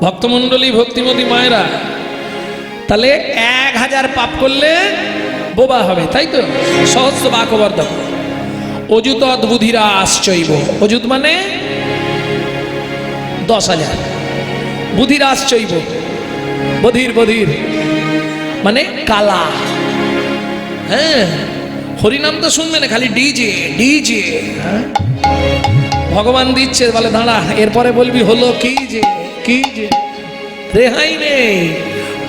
ভক্তমণ্ডলী, ভক্তিমতী মায়েরা, তাহলে 1000 পাপ করলে বোবা হবে, তাই তো? সহস্র বাকবর্ধক অযুত বুধিরা আশ্চৈব। অযুত মানে 10,000, বুধিরা আশ্চৈব, বধির বধির মানে কালা। হ্যাঁ, হরিনাম তো শুনবে না, খালি ডিজে ডিজে। ভগবান দিচ্ছে, বলে দাঁড়া, এরপরে বলবি হলো কি যে, কি যে, রেহাই নেই।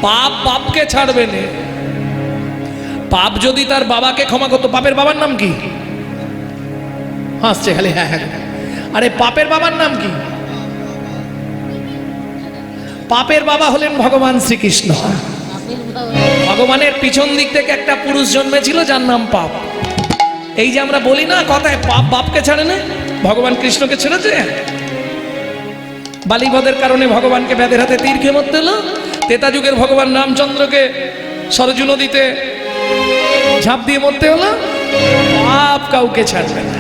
পাপ বাপকে ছাড়বে না। পাপ যদি তার বাবাকে ক্ষমা করতো, পাপের বাবার নাম কি? হাসছে খালি, হ্যাঁ হ্যাঁ। আরে পাপের বাবার নাম কি? পাপের বাবা হলেন ভগবান শ্রীকৃষ্ণ। ভগবানের পিছন দিক থেকে একটা পুরুষ জন্মেছিল যার নাম পাপ। এই যে আমরা বলি না কথায়, পাপ বাপকে ছাড়ে না, ভগবান কৃষ্ণকে ছেড়েছে। বালিবধের কারণে ভগবানকে ব্যাধের হাতে তীর খেয়ে মরতে হলো। ত্রেতা যুগের ভগবান রামচন্দ্রকে সরজু নদীতে ঝাঁপ দিয়ে মরতে হলো। পাপ কাউকে ছাড়বে না।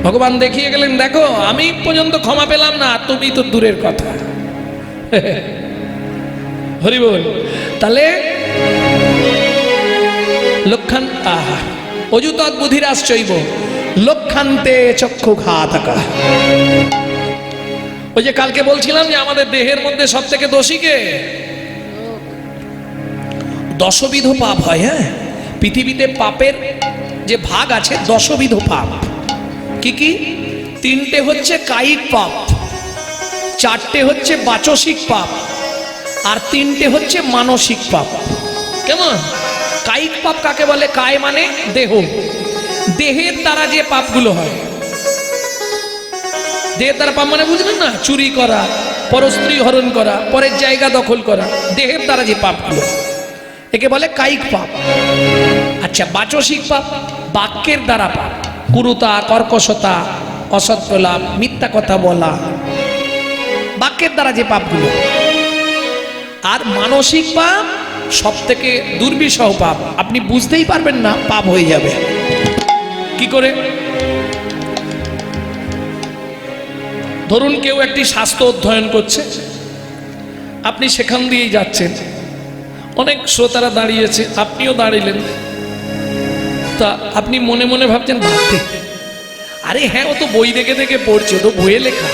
ভগবান দেখিয়ে গেলেন, দেখো আমি পর্যন্ত ক্ষমা পেলাম না, তুমি তো দূরের কথা। হরি বল। তাহলে লক্ষণ আহা অযুত বুধিরাশ্চৈব লক্ষান্তে চক্ষুঘাতকা। ওই যে কালকে বলছিলাম যে আমাদের দেহের মধ্যে সব থেকে দোষী কে? দশবিধ পাপ হয়। হ্যাঁ, পৃথিবীতে পাপের যে ভাগ আছে 10বিধ পাপ। কি কি? 3টে হচ্ছে কায়িক পাপ, 4টে হচ্ছে বাচসিক পাপ, আর 3টে হচ্ছে মানসিক পাপ। কেমন? কায়িক পাপ কাকে বলে? কায় মানে দেহ। দেহের দ্বারা যে পাপগুলো হয়, দেহের দ্বারা পাপ মানে বুঝলেন না? চুরি করা, পরস্ত্রী হরণ করা, পরের জায়গা দখল করা, দেহের দ্বারা যে পাপগুলো, একে বলে কায়িক পাপ। আচ্ছা, বাচসিক পাপ বাক্যের দ্বারা পাপ, কুরুতা, কর্কশতা, অসৎ প্রলাপ, মিথ্যা কথা বলা, বাক্যের দ্বারা যে পাপগুলো। আর মানসিক পাপ সব থেকে দুর্বিষহ পাপ, আপনি বুঝতেই পারবেন না, পাপ হয়ে যাবে। কি করে? ধরুন কেউ একটি শাস্ত্র অধ্যয়ন করছে, আপনি সেখান দিয়েই যাচ্ছেন, অনেক শ্রোতারা দাঁড়িয়েছে, আপনিও দাঁড়িলেন, তা আপনি মনে মনে ভাবছেন, ভাবতে আরে হ্যাঁ ও তো বই দেখে দেখে পড়ছে, ও তো বইয়ে লেখা,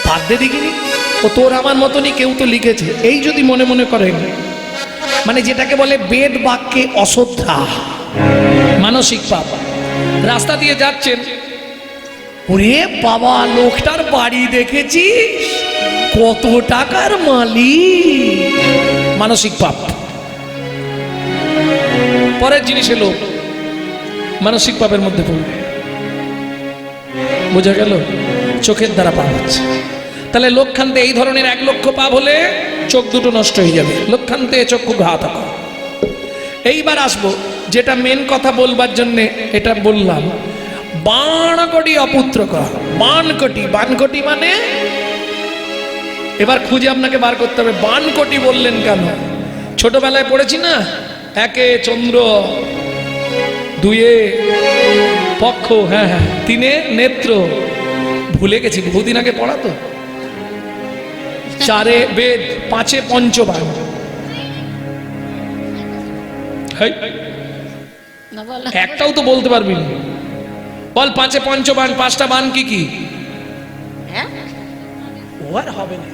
ভাবতে দেখিনি, ও তোর আমার মতনই কেউ তো লিখেছে, এই যদি মনে মনে করেন, মানে যেটাকে বলে বেদ বাক্যে অশ্রদ্ধা, মানসিক পাপ। রাস্তা দিয়ে যাচ্ছেন, ওরে বাবা লোকটার বাড়ি দেখেছিস, কত টাকার মালিক, মানসিক পাপ। পরের জিনিস এলো, মানসিক পাপের মধ্যে পড়বে। বোঝা গেল? চোখের দ্বারা পাপ হচ্ছে। তাহলে লক্ষান্তে এই ধরনের 1 লক্ষ পাপ হলে চোখ দুটো নষ্ট হয়ে যাবে। লক্ষান্তে চক্ষুঘাতক। এইবার আসবো যেটা মেন কথা বলবার জন্যে এটা বললাম, বাণকটি অপুত্রক। বাণকটি, বাণকটি মানে এবার খুঁজে আপনাকে বার করতে হবে, বাণকটি বললেন কেন? ছোটবেলায় পড়েছি না, 1 চন্দ্র, 2 পক্ষ, হ্যাঁ হ্যাঁ, 3 নেত্র, ভুলে গেছি, বহুদিন আগে পড়া তো। 4 বেদ, 5 পঞ্চবাণ। একটাও তো বলতে পারবি না, বল 5 পঞ্চবাণ, 5টা বাণ কি কি? ও আর হবে না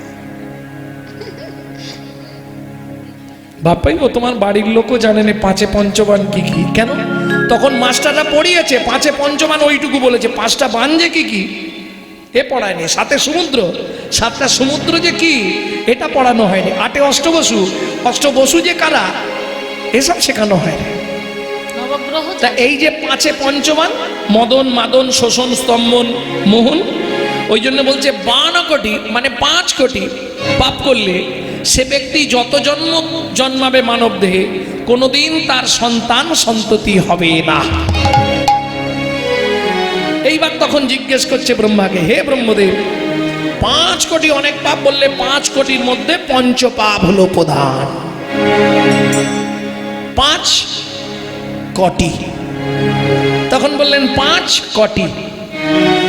বাপাই, ও তোমার বাড়ির লোকও জানে না 5 পঞ্চবাণ কি কি। কেন? তখন মাস্টাররা পড়িয়েছে, 5 পঞ্চবাণ ওইটুকু বলেছে, 5টা বাণ যে কি কি এ পড়ায়নি। 7 সমুদ্র, 7টা সমুদ্র যে কি এটা পড়ানো হয়নি। 8 অষ্টবসু, অষ্টবসু যে কারা এসব শেখানো হয়নি। তা এই যে 5 পঞ্চবাণ, মদন, মাদন, শোষণ, স্তম্ভন, মোহন, ওই জন্য বলছে 52 কোটি, মানে 5 কোটি পাপ করলে সে ব্যক্তি যত জন্ম জন্মাবে মানব দেহে, কোনোদিন তার সন্তান সন্ততি হবে না। এইবার তখন জিজ্ঞেস করছে ব্রহ্মাকে, হে ব্রহ্মদেব, 5 কোটি অনেক পাপ বললে, 5 কোটির মধ্যে পঞ্চপাপ হলো প্রধান। 5 কোটি, তখন বললেন 5 কোটি,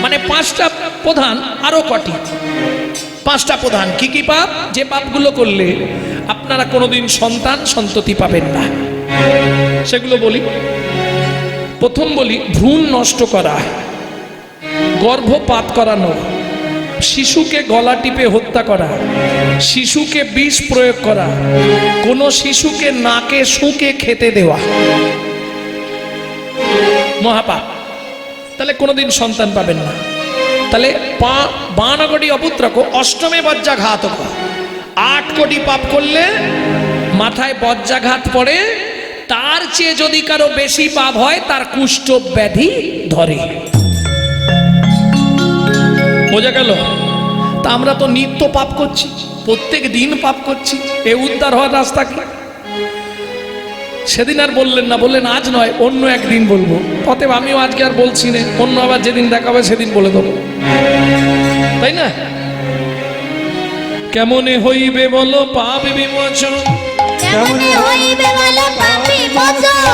মানে 5টা প্রধান, আরো কোটি, পাঁচটা প্রধান। কি কি পাপ? যে পাপগুলো করলে আপনারা কোনোদিন সন্তান সন্ততি পাবেন না, সেগুলো বলি। প্রথম বলি, ভ্রূণ নষ্ট করা, গর্ভপাত করানো, শিশুকে গলা টিপে হত্যা করা, শিশুকে বিষ প্রয়োগ করা, কোনো শিশুকে নাকে শুঁকে খেতে দেওয়া, মহাপাপ। তাহলে কোনোদিন সন্তান পাবেন না। তাহলে 52 কোটি অপুত্রক, অষ্টমে বজ্রাঘাতক, 8 কোটি পাপ করলে মাথায় বজ্রাঘাত পড়ে। তার চেয়ে যদি কারো বেশি পাপ হয়, তার কুষ্ঠ ব্যাধি ধরে। বোঝা গেল? তা আমরা তো নিত্য পাপ করছি, প্রত্যেক দিন পাপ করছি। এ উদ্ধার হওয়ার রাস্তা কি? সেদিন আর বললেন না, বললেন আজ নয়, অন্য একদিন বলবো। অতএব আমিও আজকে আর বলছি না, অন্য আবার যেদিন দেখা হবে সেদিন বলে দেবো, তাই না? কেমনে হইবে বলো পাপ বিমোচন, কেমনে হইবে বলো পাপ বিমোচন,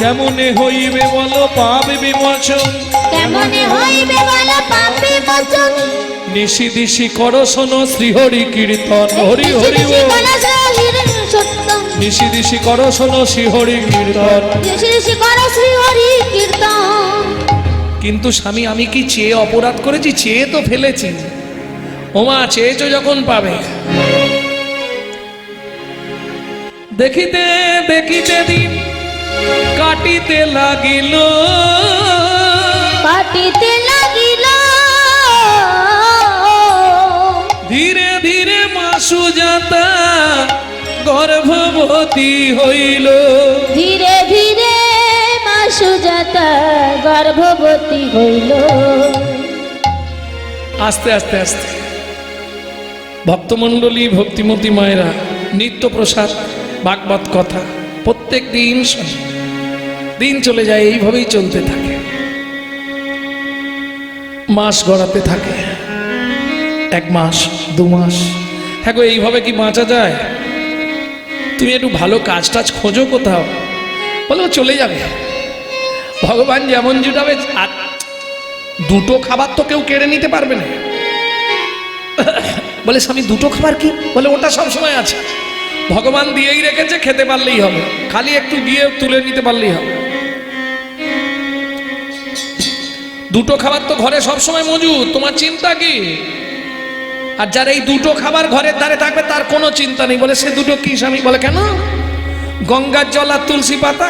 কেমনে হইবে বলো পাপ বিমোচন, কেমনে হইবে বলো পাপ বিমোচন। নিশি দিশি করো শোনো শ্রীহরি কীর্তন, হরি হরি বল। নিশি দিশি করো শোনো শ্রীহরি কীর্তন, নিশি দিশি করো শ্রীহরি কীর্তন। কিন্তু স্বামী, আমি কি চেয়ে অপরাধ করেছি? চেয়ে তো ফেলেছি। ওমা, চেয়েছো যখন পাবে। দেখিতে দেখিতে দিন কাটিতে লাগিল, কাটিতে লাগিল, ধীরে ধীরে মা সুজাতা গর্ভবতী হইল, ধীরে ধীরে মা সুজাতা গর্ভবতী হইল। আস্তে আস্তে আস্তে ভক্তমণ্ডলী, ভক্তিমতী মায়েরা নিত্য প্রসাদ ভাগবত কথা প্রত্যেক দিন শোনে। দিন চলে যায়, এইভাবেই চলতে থাকে, মাস গড়াতে থাকে। 1 মাস, 2 মাস। হ্যাঁ গো, এইভাবে কি বাঁচা যায়? তুমি একটু ভালো কাজ টাজ খোঁজো কোথাও। বলো চলে যাবে, ভগবান যেমন জুটাবে। আর 2টো খাবার তো কেউ কেড়ে নিতে পারবে না। বলে স্বামী 2টো খাবার কি? বলে ওটা সব সময় আছে, ভগবান দিয়েই রেখেছে, খেতে পারলেই হবে, খালি একটু গিয়ে তুলে নিতে পারলেই হবে। 2টো খাবার তো ঘরে সব সময় মজুদ, তোমার চিন্তা কি? আর যার এই 2টো খাবার ঘরের ধারে থাকবে তার কোনো চিন্তা নেই। বলে সে 2টো কি স্বামী? বলে কেন? গঙ্গার জল আর তুলসী পাতা,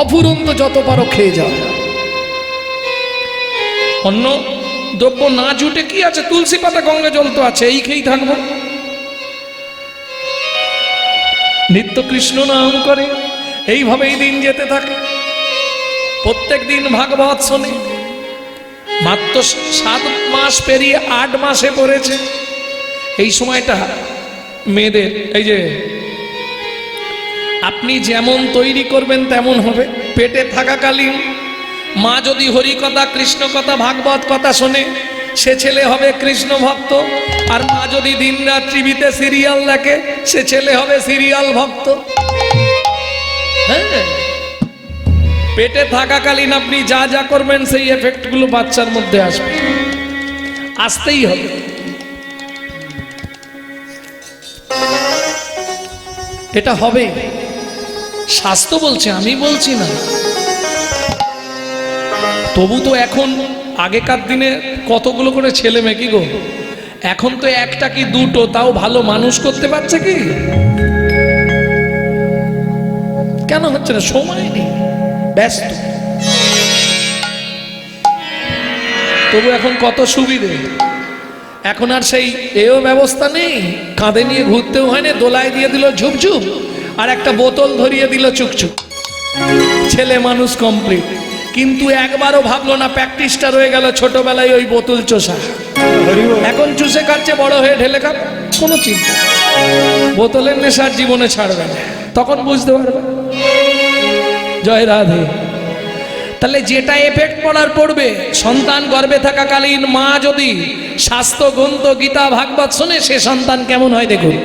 অফুরন্ত যত পারো খেয়ে যাও। অন্য দ্রব্য না জুটে কি আছে? তুলসী পাতা, গঙ্গা জল তো আছে, এই খেয়েই থাকবো। নিত্য কৃষ্ণ নাম করে এইভাবেই দিন যেতে থাকে। প্রত্যেক দিন ভাগবত শোনে। মাত্র 7 মাস পেরিয়ে 8 মাসে পড়েছে। এই সময়টা মেয়েদের, এই যে আপনি যেমন তৈরি করবেন তেমন হবে। পেটে থাকাকালীন মা যদি হরি কথা, কৃষ্ণ কথা, ভাগবত কথা শোনে, সে ছেলে হবে কৃষ্ণ ভক্ত। আর মা যদি দিন রাত টিভিতে সিরিয়াল দেখে, সে ছেলে হবে সিরিয়াল ভক্ত। হ্যাঁ, পেটে থাকাকালীন আপনি যা যা করবেন সেই এফেক্টগুলো বাচ্চার মধ্যে আসবে, আসতেই হবে। এটা হবে, শাস্ত্র বলছে, আমি বলছি না। তবু তো এখন, আগেকার দিনে কতগুলো করে ছেলে মেয়ে, কি গো, এখন তো 1টা কি 2টো, তাও ভালো মানুষ করতে পারছে কি? কেন হচ্ছে না? সময় নেই, ব্যস্ত। তবু এখন কত সুবিধে। এখন আর সেই এও ব্যবস্থা নেই, কাঁধে নিয়ে ঘুরতেও হয় না, দোলায় দিয়ে দিল ঝুপঝুপ, আর একটা বোতল ধরিয়ে দিল চুকচুক, ছেলে মানুষ কমপ্লিট। কিন্তু একবারও ভাবলো না, প্র্যাকটিসটা রয়ে গেল ছোটবেলায় ওই বোতল চোষা। এখন চুষে খাচ্ছে, বড় হয়ে ঢেলে খাবে, কোনো চিন্তা। বোতলের নেশার জীবনে ছাড়বে না, তখন বুঝতে পারবে। জয় রাধে। তাহলে যেটা এফেক্ট পড়ার পড়বে, সন্তান গর্ভে থাকাকালীন মা যদি শাস্ত্র গ্রন্থ গীতা ভাগবত শোনে, সে সন্তান কেমন হয় দেখুন।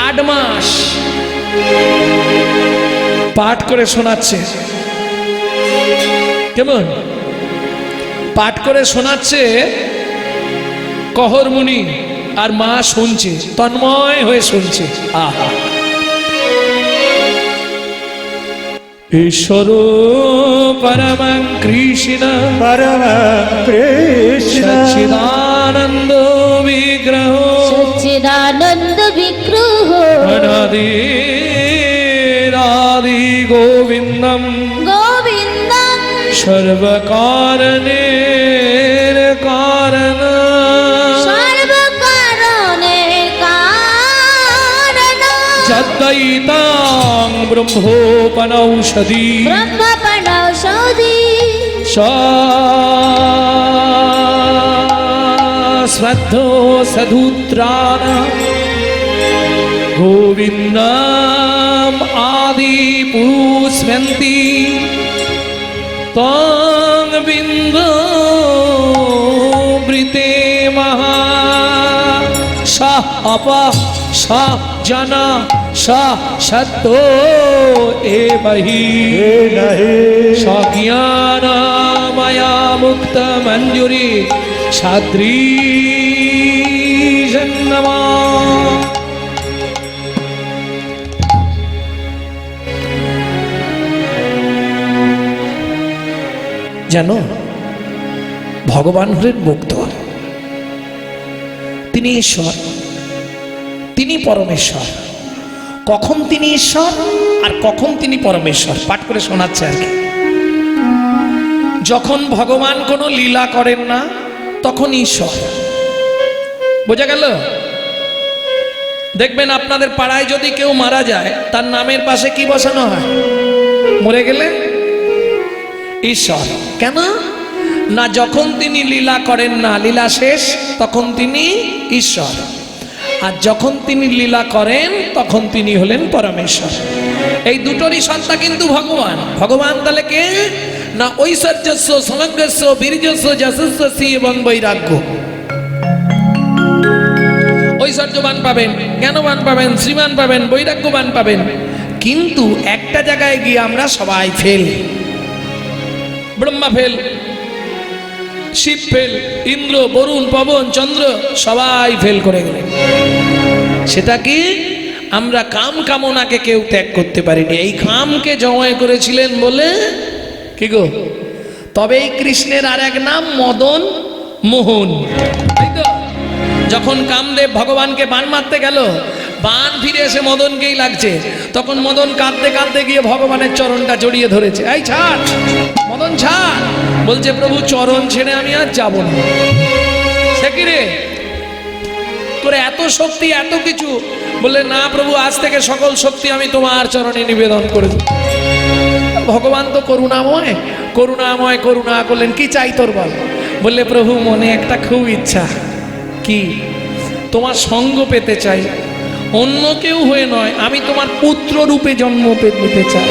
8 মাস পাঠ করে শোনাচ্ছে, কেমন পাঠ করে শোনাচ্ছে, কহর মুনি আর মা শুনছে, তন্ময় হয়ে শুনছে। আহা, ঈশ্বর পরমং কৃষ্ণ परम कृष्ण সচ্চিদানন্দ বিগ্রহ সচ্চিদানন্দ বিগ্রহ অনাদিরাদি গোবিন্দম গোবিন্দং সর্বকারণের কারণ সর্বকারণের কারণ যদ্দয়িতাং ব্রহ্মোপনৌষধি ব্রহ্মপণৌষধি শ্রদ্ধো সধূত্রাণ গোবিন্দম আদি পুষ্পন্তি তং বিন্দু বৃতে মহা সাহ অপ সাহ জন সাহ সত্য এবহি हे नहीं সজ্ঞান মায়া মুক্ত মঞ্জুরি সাদৃশন্নমা। জানো, ভগবান হলেন মুক্ত, তিনি ঈশ্বর, তিনি পরমেশ্বর। কখন তিনি ঈশ্বর আর কখন তিনি পরমেশ্বর পাঠ করে শোনাচ্ছে আর কি। যখন ভগবান কোনো লীলা করেন না তখন ঈশ্বর, বোঝা গেল? দেখবেন আপনাদের পাড়ায় যদি কেউ মারা যায় তার নামের পাশে কি বসানো হয়? মরে গেলে ঈশ্বর। কেন না? যখন তিনি লীলা করেন না, লীলা শেষ, তখন তিনি ঈশ্বর। আর যখন তিনি লীলা করেন তখন তিনি হলেন পরমেশ্বর। এই দুটোরই সত্তা কিন্তু ভগবান। ভগবান তাহলে কে না? ঐশ্বর্যস্য সমগ্রস্য বীর্যস্য যশস্য এবং বৈরাগ্য। ঐশ্বর্যবান পাবেন, জ্ঞানবান পাবেন, শ্রীমান পাবেন, বৈরাগ্যবান পাবেন। কিন্তু একটা জায়গায় গিয়ে আমরা সবাই fail. Brahma fail, Shiva fail, Indra, Varun, Pavan, Chandra সবাই ফেল করে গেলেন। সেটা কি? আমরা কাম কামনাকে কেউ ত্যাগ করতে পারিনি। এই কামকে জয় করেছিলেন বলে কি গো? তবে এই কৃষ্ণের আর এক নাম মদন মোহন, তাই তো? যখন কামদেব ভগবানকে বান মারতে গেল, বান ফিরে এসে মদনকেই লাগছে, তখন মদন কাঁদতে কাঁদতে গিয়ে ভগবানের চরণটা জড়িয়ে ধরেছে। এই ছাড় মদন, ছাড়। বলছে প্রভু চরণ ছেড়ে আমি আর যাব না। সে কি রে, তোর এত শক্তি, এত কিছু? বললে না প্রভু, আজ থেকে সকল শক্তি আমি তোমার চরণে নিবেদন করে দেব। ভগবান তো করুণাময়, করুণাময় করুণা করলেন। কি চাই তোর বল? বললে প্রভু মনে একটা খুব ইচ্ছা। কি? তোমার সঙ্গ পেতে চাই, অন্য কেউ হয়ে নয়, আমি তোমার পুত্র রূপে জন্ম পেতে চাই।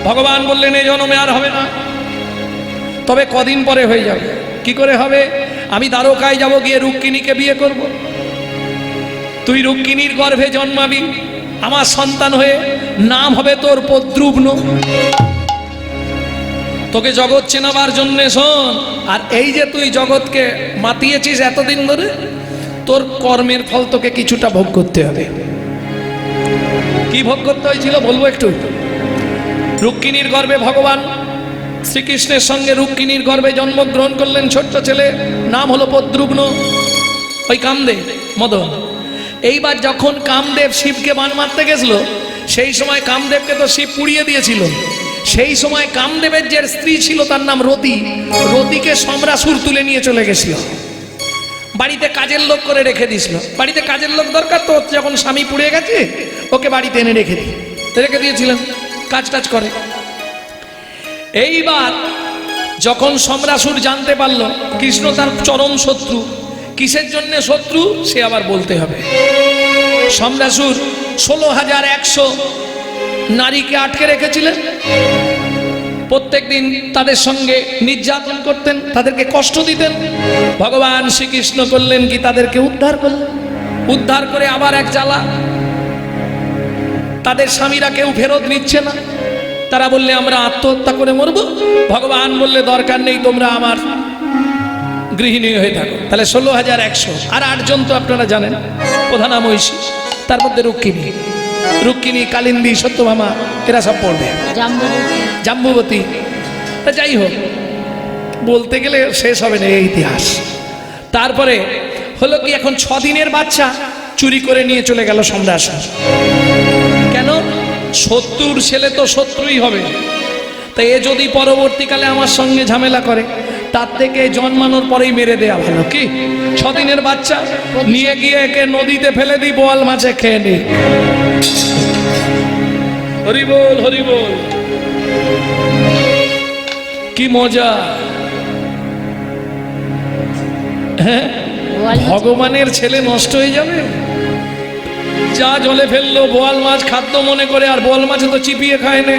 ভগবান বললেন এই জন্মে আর হবে না, তবে কদিন পরে হয়ে যাবে। কি করে হবে? আমি দ্বারকায় যাব, গিয়ে রুক্মিণীকে বিয়ে করব। তুই রুক্মিণীর গর্ভে জন্মাবি আমার সন্তান হয়ে, নাম হবে তোর পদ্রুগ্ন। তোকে জগৎ চেনাবার জন্য শোন। আর এই যে তুই জগৎকে মাতিয়েছিস এতদিন ধরে, তোর কর্মের ফল তোকে কিছুটা ভোগ করতে হবে। কি ভোগ করতে হয়েছিল বলবো একটু। রুক্মিণীর গর্ভে ভগবান শ্রীকৃষ্ণের সঙ্গে রুক্মিণীর গর্ভে জন্মগ্রহণ করলেন ছোট্ট ছেলে, নাম হলো পদ্রুগ্ন, ওই কামদেব মদন। এইবার যখন কামদেব শিবকে বান মারতে গেছিল, সেই সময় কামদেবকে তো শিব পুড়িয়ে দিয়েছিল। সেই সময় কামদেবের যে স্ত্রী ছিল তার নাম রতি, রতিকে সম্রাসুর তুলে নিয়ে চলে গেছিল, বাড়িতে কাজের লোক করে রেখে দিয়েছিল। বাড়িতে কাজের লোক দরকার তো, যখন স্বামী পুড়ে গেছে ওকে বাড়িতে এনে রেখে দিয়েছিলেন, কাজ টাজ করে। এইবার যখন সম্রাসুর জানতে পারল কৃষ্ণ তার চরম শত্রু, কিসের জন্য শত্রু সে আবার বলতে হবে। সম্রাসুর 16,100 নারীকে আটকে রেখেছিলেন, প্রত্যেকদিন তাদের সঙ্গে নির্যাতন করতেন, তাদেরকে কষ্ট দিতেন। ভগবান শ্রীকৃষ্ণ করলেন কি? তাদেরকে উদ্ধার করলেন। উদ্ধার করে আবার এক জ্বালা, তাদের স্বামীরা কেউ ফেরত নিচ্ছে না। তারা বললে আমরা আত্মহত্যা করে মরব। ভগবান বললে দরকার নেই, তোমরা আমার গৃহিণী হয়ে থাকো, তাহলে 16,100। আর 8জন তো আপনারা জানেন, প্রধানা মহিষী, তার মধ্যে রুক্মিণী, কালিন্দী, সত্যভামা, এরা সব পড়বে, জাম্বুবতী। তা যাই হোক, বলতে গেলে শেষ হবে না এই ইতিহাস। তারপরে হলো কি, এখন 6 দিনের বাচ্চা চুরি করে নিয়ে চলে গেল সম্রাসুর। কেন? শত্রুর ছেলে তো শত্রুই হবে, তাই এ যদি পরবর্তীকালে আমার সঙ্গে ঝামেলা করে, তার থেকে জন্মানোর পরেই মেরে দেয়া ভালো। কি 6 দিনের বাচ্চা নিয়ে গিয়ে একে নদীতে ফেলে দিই, বোয়াল মাছে খেয়ে নি। হরি বল, হরি বল, কি মজা। হ্যাঁ, ভগবানের ছেলে নষ্ট হয়ে যাবে। যা জলে ফেললো, বোয়াল মাছ খাদ্য মনে করে, আর বোয়াল মাছে তো চিপিয়ে খায় না,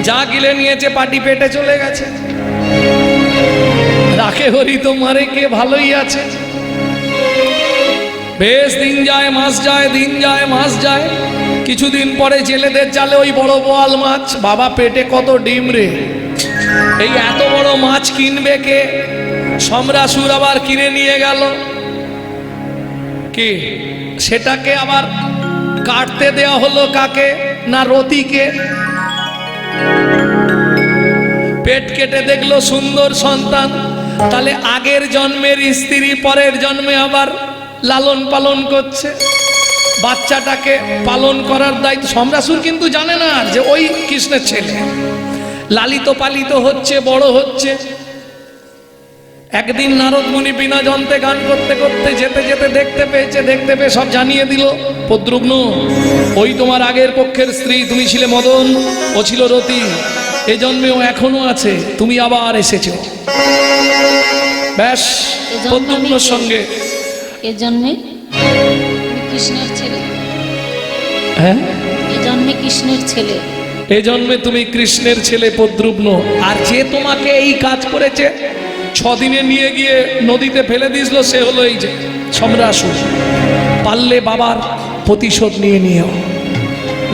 যা গিলে নিয়েছে পাটি পেটে চলে গেছে। রাখে হরি তো মারে কে, ভালোই আছে। বেশ দিন যায় মাস যায়, দিন যায় মাস যায়, কিছুদিন পরে জেলেদের জালে ওই বড় বোয়াল মাছ। বাবা পেটে কত ডিম রে, এই এত বড় মাছ কিনবে কে? সম্রাসুর আবার কিনে নিয়ে গেল। কি সেটাকে আবার কাটতে দেওয়া হলো কাকে? না রতিকে। পেট কেটে দেখলো সুন্দর সন্তান, তাহলে আগের জন্মের স্ত্রী পরের জন্মে আবার লালন পালন করছে। বাচ্চাটাকে পালন করার দায়িত্ব সম্রাসুর কিন্তু জানে না যে ওই কৃষ্ণের ছেলে। লালিত পালিত হচ্ছে, বড় হচ্ছে। একদিন নারদ মুনি বিনা যন্ত্রে গান করতে করতে যেতে যেতে দেখতে পেয়ে সব জানিয়ে দিল, প্রদ্রুগ্ন, ওই তোমার আগের পক্ষের স্ত্রী, তুমি ছিলে মদন, ও ছিল রতি, এ জন্মেও এখনো আছে, তুমি আবার এসেছো। ব্যাস, প্রদ্রুগ্নর সঙ্গে এ জন্মে কৃষ্ণের ছেলে। হ্যাঁ, এ জন্মে কৃষ্ণের ছেলে, এ জন্মে তুমি কৃষ্ণের ছেলে প্রদ্রুগ্ন। আর যে তোমাকে এই কাজ করেছে, 6 দিনে নিয়ে গিয়ে নদীতে ফেলে দিয়েছিল, সে হলো এই যে সম্রাসুর। পারলে বাবার প্রতিশোধ নিয়ে নিও।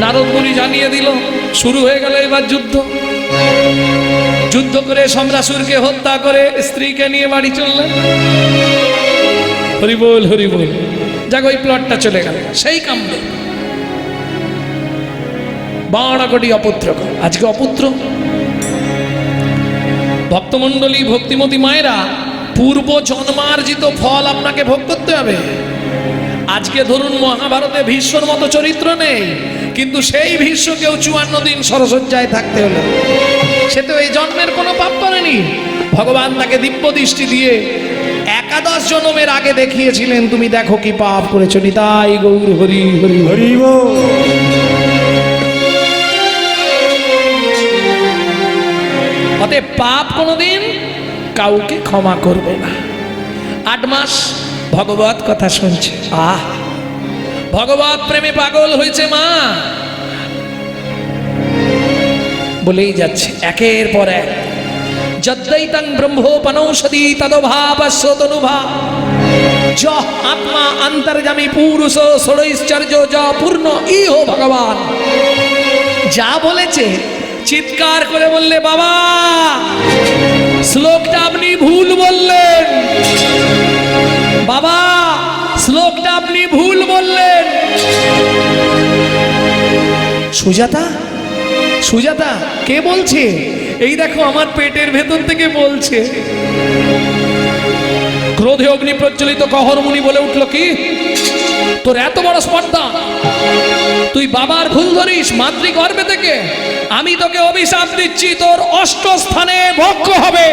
নারদ মুনি জানিয়ে দিল, শুরু হয়ে গেল এবার যুদ্ধ। যুদ্ধ করে সম্রাসুরকে হত্যা করে স্ত্রীকে নিয়ে বাড়ি চললেন। হরি বল, হরি বল। যাক, ওই প্লটটা চলে গেল। সেই কামড়ে 12 কোটি অপুত্র, আজকে অপুত্র। ভক্তমণ্ডলী, ভক্তিমতী মায়েরা, পূর্ব জন্মার্জিত ফল আপনাকে ভোগ করতে হবে। আজকে ধরুন মহাভারতে ভীষ্মর মতো চরিত্র নেই, কিন্তু সেই ভীষ্মকেও 54 দিন সরসজ্জায় থাকতে হলো। সে তো এই জন্মের কোনো পাপ করেনি। ভগবান তাকে দিব্য দৃষ্টি দিয়ে 11 জন্মের আগে দেখিয়েছিলেন, তুমি দেখো কি পাপ করেছ। নিতাই গৌর হরি হরি হরি। হরি বল। অতএব পাপ কোনোদিন কাউকে ক্ষমা করবে না। 8 মাস ভগবত কথা শুনছে, ভগবত প্রেমে পাগল হয়েছে মা, বলেই যাচ্ছে একের পর এক। যদ্দৈতং ব্রহ্মোপনৌষধি তদভাবস্বতনুভা য আত্মা অন্তর্যামী পুরুষ ষোড়ৈশ্চর্য য পূর্ণ ইহ ভগবান। যা বলেছে চিৎকার করে বললে, বাবা শ্লোকটা আপনি ভুল বললেন, বাবা শ্লোকটা আপনি ভুল বললেন। সুজাতা, সুজাতা কে বলছে? এই দেখো আমার পেটের ভেতর থেকে বলছে। ক্রোধে অগ্নি প্রজ্বলিত কহর মুনি বলে উঠল, কি তোর এত বড় স্পর্ধা? তুই বাবার ভুল ধরিস মাতৃগর্ভে থেকে? আমি তোকে অভিশাপ দিচ্ছি, তোর 8 স্থানে ভক্ষ হবে।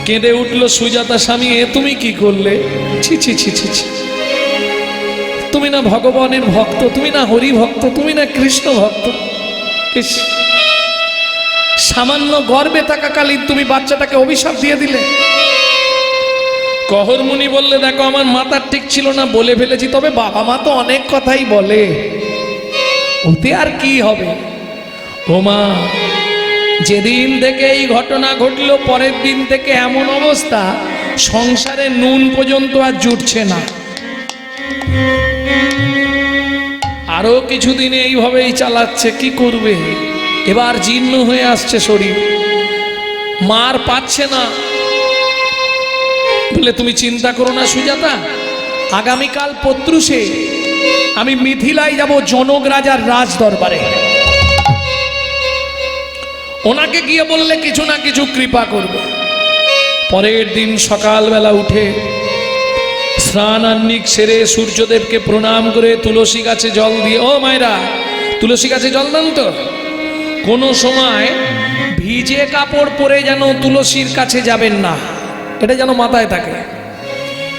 কেঁদে উঠল সুজাতা, স্বামী এ তুমি কি করলে? ছি ছি ছি ছি ছি, তুমি না ভগবানের ভক্ত, তুমি না হরি ভক্ত, তুমি না কৃষ্ণ ভক্ত। সামান্য গর্ভে থাকাকালীন তুমি বাচ্চাটাকে অভিশাপ দিয়ে দিলে। কহর মুনি বললে, দেখো আমার মাথার ঠিক ছিল না, বলে ফেলেছি, তবে বাবা মা তো অনেক কথাই বলে, ওতে আর কি হবে। ও মা, যেদিন থেকে এই ঘটনা ঘটলো পরের দিন থেকে এমন অবস্থা, সংসারে নুন পর্যন্ত আর জুটছে না। আরো কিছুদিন এইভাবেই চালাচ্ছে, কি করবে? এবার জীর্ণ হয়ে আসছে শরীর। মার পাচ্ছে না বলে তুমি চিন্তা করো না সুজাতা, আগামীকাল প্রত্যুষে আমি মিথিলায় যাব জনক রাজার রাজ দরবারে, ওনাকে গিয়ে বললে কিছু না কিছু কৃপা করবে। পরের দিন সকালবেলা উঠে স্নান আহ্নিক সেরে সূর্যদেবকে প্রণাম করে তুলসী গাছে জল দিয়ে, ও মায়েরা তুলসী গাছে জল দেন তো, কোনো সময় ভিজে কাপড় পরে যেন তুলসীর কাছে যাবেন না, এটা যেন মাথায় থাকে।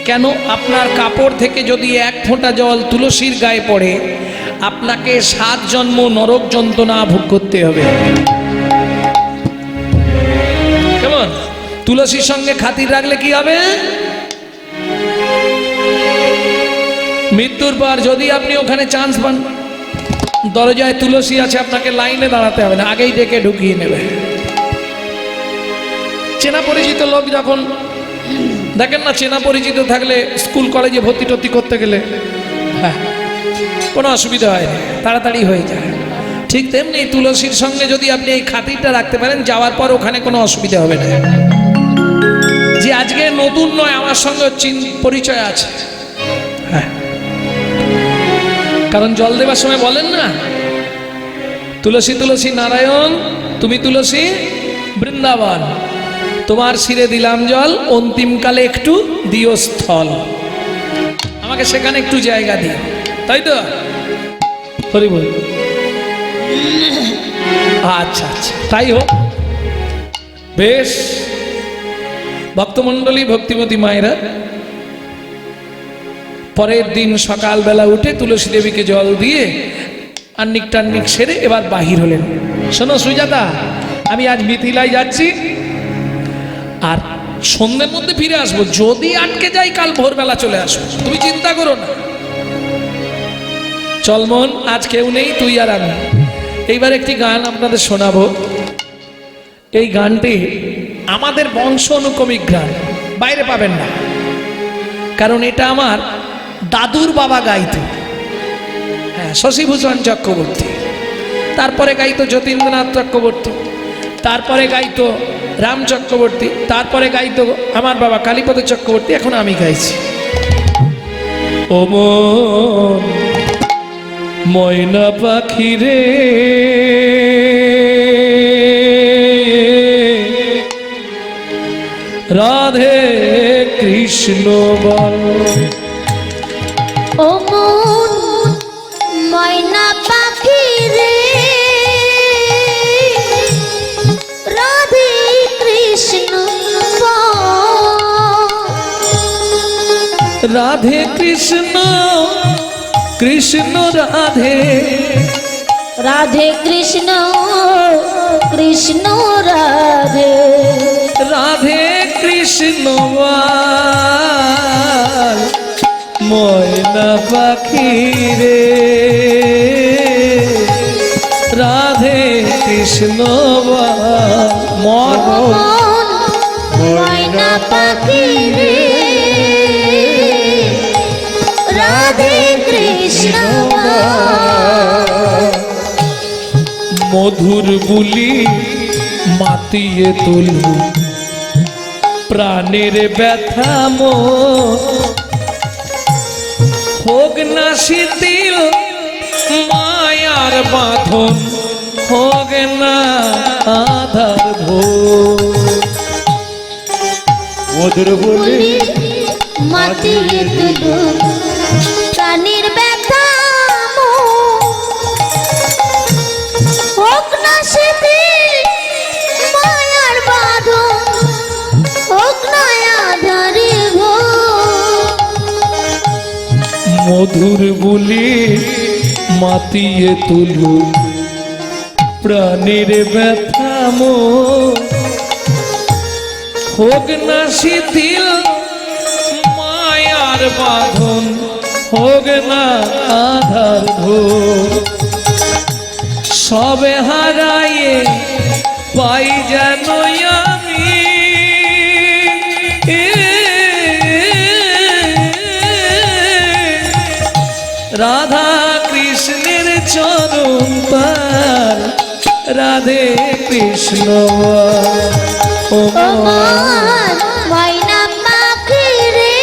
কেন? আপনার কাপড় থেকে যদি এক ফোঁটা জল তুলসীর গায়ে পড়ে আপনাকে 7 জন্ম নরক যন্ত্রণা ভোগ করতে হবে। কেমন? তুলসীর সঙ্গে খাতির রাখলে কি হবে? মৃত্যুর পর যদি আপনি ওখানে চান্স পান, দরজায় তুলসী আছে, আপনাকে লাইনে দাঁড়াতে হবে না, আগেই ডেকে ঢুকিয়ে নেবে। চেনা পরিচিত লোক যখন দেখেন না, চেনা পরিচিত থাকলে স্কুল কলেজে ভর্তি টর্তি করতে গেলে হ্যাঁ কোনো অসুবিধা হয় না, তাড়াতাড়ি হয়ে যায়। ঠিক তেমনি তুলসীর সঙ্গে যদি আপনি এই খাতিরটা রাখতে পারেন, যাওয়ার পর ওখানে কোনো অসুবিধা হবে না, যে আজকে নতুন নয়, আমার সঙ্গে পরিচয় আছে। হ্যাঁ, কারণ জল দেবার সময় বলেন না, তুলসী তুলসী নারায়ণ, তুমি তুলসী বৃন্দাবন, তোমার শিরে দিলাম জল, অন্তিমকালে একটু দিও স্থল, আমাকে সেখানে একটু জায়গা দিও, তাই তো? হরি বল। আচ্ছা আচ্ছা, তাই হোক। বেশ, ভক্তমণ্ডলী, ভক্তিমতী মায়েরা, পরের দিন সকালবেলা উঠে তুলসী দেবীকে জল দিয়ে আহ্নিক টাহ্নিক সেরে এবার বাহির হলেন। শোনো সুজাতা, আমি আজ মিথিলায় যাচ্ছি, আর সন্ধ্যের মধ্যে ফিরে আসবো, যদি আটকে যাই কাল ভোরবেলা চলে আসবো, তুমি চিন্তা করো না। চল মন, আজ কেউ নেই, তুই আর আমি। এইবার একটি গান আপনাদের শোনাবো। এই গানটি আমাদের বংশ অনুক্রমিক গান, বাইরে পাবেন না, কারণ এটা আমার দাদুর বাবা গাইতো। হ্যাঁ, শশীভূষণ চক্রবর্তী, তারপরে গাইতো যতীন্দ্রনাথ চক্রবর্তী, তারপরে গাইতো রাম চক্রবর্তী, তারপরে গাইতো আমার বাবা কালীপদ চক্রবর্তী, এখন আমি গাইছি। ও মন ময়না পাখি রে, রাধে কৃষ্ণ বল। ও মন ময়না পাখি রে, রাধে কৃষ্ণ বল। রাধে কৃষ্ণ কৃষ্ণ রাধে, রাধে কৃষ্ণ কৃষ্ণ রাধে, রাধে কৃষ্ণ বল। ময়না পাখি রে, রাধে কৃষ্ণ বল। ময়না পাখি রে, রাধে কৃষ্ণ বল। মধুর বুলি মাতিয়ে তুলু, প্রাণের ব্যথা মো হোক না শিথিল, মায়ার বাঁধন হোক না আধার ভোর। মধুর বলি মাতিয়ে তুলো, প্রাণীর ব্যথা হোক না শিথিল, মায়ার বাঁধন হোক না আধারে ঘোর। মধুর বুলি মাতিয়ে তুলু, প্রাণীর ব্যথা মো হোক না শিথিল, মায়ার বাঁধন হোক না আধার ঘোর। সবে হারায়ে পাই যেন আমি, রাধা কৃষ্ণের চরণ পার, রাধে কৃষ্ণ বল। ও ও মন ময়না পাখি রে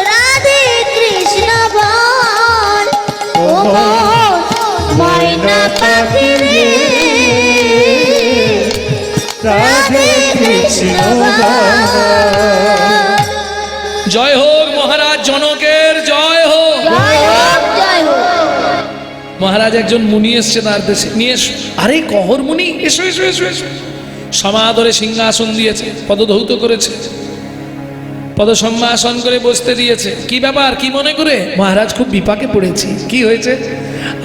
রাধে কৃষ্ণ বল ও মন ময়না পাখি রে রাধে কৃষ্ণ বল। জয় হোক মহারাজ জনকের, জয় হোক। জয় হোক জয় হোক। মহারাজ একজন মুনি এসছে তার দেশে, নিয়ে এসো। আরে কহর মুনি, এসো এসো এসো এসো। সমাদরে সিংহাসন দিয়েছে, পদধৌত করেছে, পদসম্ভাসন করে বসতে দিয়েছে। কি ব্যাপার, কি মনে করে? মহারাজ খুব বিপাকে পড়েছি। কি হয়েছে?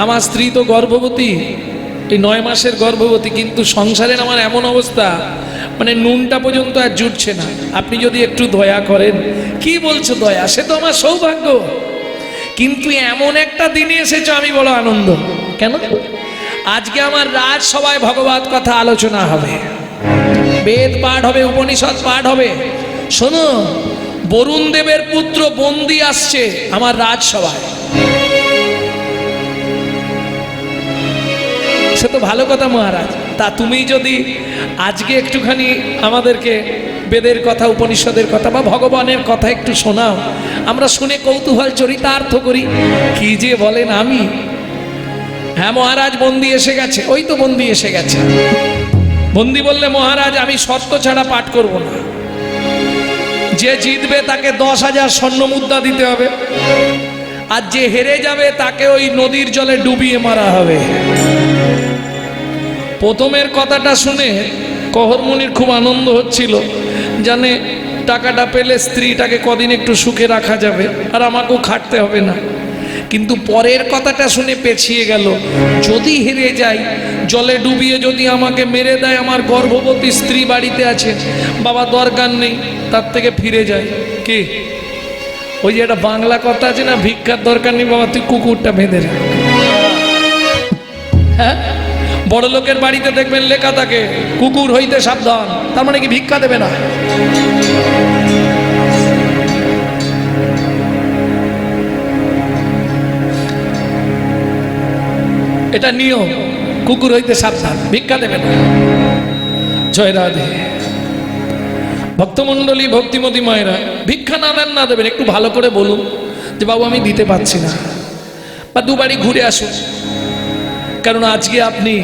আমার স্ত্রী তো গর্ভবতী, এই 9 মাসের গর্ভবতী, কিন্তু সংসারের আমার এমন অবস্থা, মানে নুনটা পর্যন্ত আর জুটছে না। আপনি যদি একটু দয়া করেন। কি বলছো দয়া? সে তো আমার সৌভাগ্য, কিন্তু এমন একটা দিনে এসেছো আমি বড় আনন্দ। কেন? আজকে আমার রাজসভায় ভগবত কথা আলোচনা হবে, বেদ পাঠ হবে, উপনিষদ পাঠ হবে। শোনো, বরুণ দেবের পুত্র বন্দি আসছে আমার রাজসভায়। সে তো ভালো কথা মহারাজ, তা তুমি যদি আজকে একটুখানি আমাদেরকে বেদের কথা, উপনিষদের কথা বা ভগবানের কথা একটু শোনাও, আমরা শুনে কৌতূহল চরিতার্থ করি। কি যে বলেন আমি। হ্যাঁ মহারাজ, বন্দি এসে গেছে। ওই তো বন্দি এসে গেছে। বন্দি বললে মহারাজ আমি শর্ত ছাড়া পাঠ করব না। যে জিতবে তাকে 10,000 স্বর্ণ মুদ্রা দিতে হবে, আর যে হেরে যাবে তাকে ওই নদীর জলে ডুবিয়ে মারা হবে। প্রথমের কথাটা শুনে কহরমুনির খুব আনন্দ হচ্ছিল, জানে টাকাটা পেলে স্ত্রীটাকে কদিন একটু সুখে রাখা যাবে আর আমাকেও খাটতে হবে না। কিন্তু পরের কথাটা শুনে পেছিয়ে গেল, যদি হেরে যাই, জলে ডুবিয়ে যদি আমাকে মেরে দেয়, আমার গর্ভবতী স্ত্রী বাড়িতে আছে, বাবা দরকার নেই, তার থেকে ফিরে যায়। কি ওই যে একটা বাংলা কথা আছে না, ভিক্ষার দরকার নেই বাবা, তুই কুকুরটা বেঁধে রাখ। হ্যাঁ, বড় লোকের বাড়িতে দেখবেন লেখা থাকে কুকুর হইতে সাবধান, তার মানে কি ভিক্ষা দেবে না? এটা নিয়ম, কুকুর হইতে সাবধান, ভিক্ষা দেবে না। জয় রাধে। ভক্তমণ্ডলী, ভক্তিমতী মায়েরা, ভিক্ষা না দেন না দেবেন, একটু ভালো করে বলুন যে বাবু আমি দিতে পারছি না, বা 2 বাড়ি ঘুরে আসুন। কারণ আজকে আপনি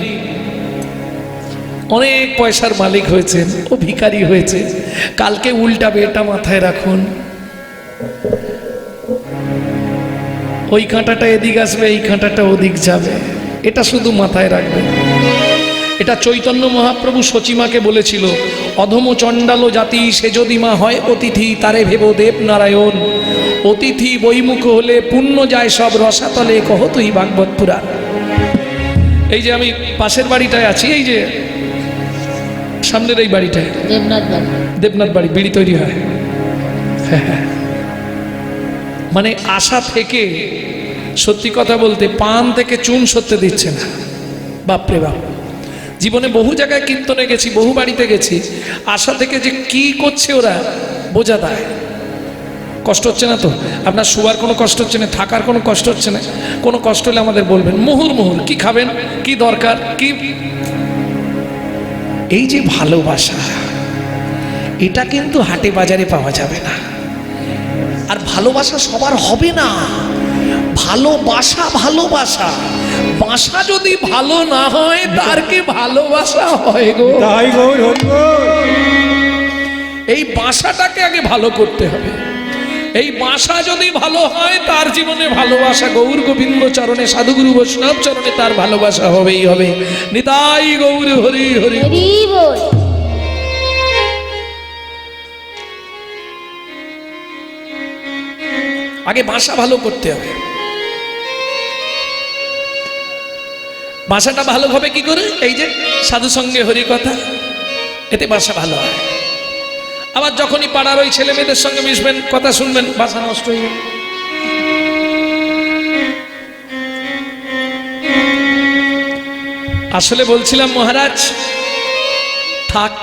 অনেক পয়সার মালিক হয়েছেন, ও ভিখারি হয়েছে, কালকে উল্টাবে, এটা মাথায় রাখুন। ওই কাঁটাটা এদিক আসবে, এই কাঁটাটা ওদিক যাবে, এটা শুধু মাথায় রাখবেন। এটা চৈতন্য মহাপ্রভু সচিমাকে বলেছিল, অধম চণ্ডাল জাতি সে যদি মা হয় অতিথি, তারে ভেব দেব নারায়ণ। অতিথি বৈমুখ হলে পুণ্য যায় সব রসাতলে, কহ তুই ভাগবত পুরাণ। এই যে আমি পাশের বাড়িটায় আছি, এই যে সামনের এই বাড়িটায় দেবনাথ বাড়ি, বিড়ি তৈরি হয়। মানে আশা থেকে, সত্যি কথা বলতে, পান থেকে চুন সত্যি দিচ্ছে না। বাপরে বাপ, জীবনে বহু জায়গায় কীর্তনে গেছি, বহু বাড়িতে গেছি, আশা থেকে যে কি করছে ওরা বোঝা দেয়। কষ্ট হচ্ছে না তো? আপনার শোয়ার কোনো কষ্ট হচ্ছে না, থাকার কোনো কষ্ট হচ্ছে না? কোনো কষ্ট হলে আমাদের বলবেন। মুহুর মুহুর কি খাবেন, কি দরকার, কি। এই যে ভালোবাসা, এটা কিন্তু হাটে বাজারে পাওয়া যাবে না। আর ভালোবাসা সবার হবে না। ভালোবাসা ভালোবাসা, বাসা যদি ভালো না হয় তার কি ভালোবাসা হয় গো? তাই গৌর হরি বল। এই বাসাটাকে আগে ভালো করতে হবে। এই বাসা যদি ভালো হয় তার জীবনে ভালোবাসা, গৌর গোবিন্দ চরণে, সাধুগুরু বৈষ্ণব চরণে তার ভালোবাসা হবেই হবে। নিতাই গৌর হরি হরি। হরি বল। আগে বাসা ভালো করতে হবে। বাসাটা ভালো হবে কি করে? এই যে সাধু সঙ্গে হরি কথা, এতে বাসা ভালো হয়। আবার যখনই পাড়ার ওই ছেলে মেয়েদের সঙ্গে মিশবেন, কথা শুনবেন, বাসা নষ্ট হয়ে যাবে। আসলে বলছিলাম মহারাজ, থাক,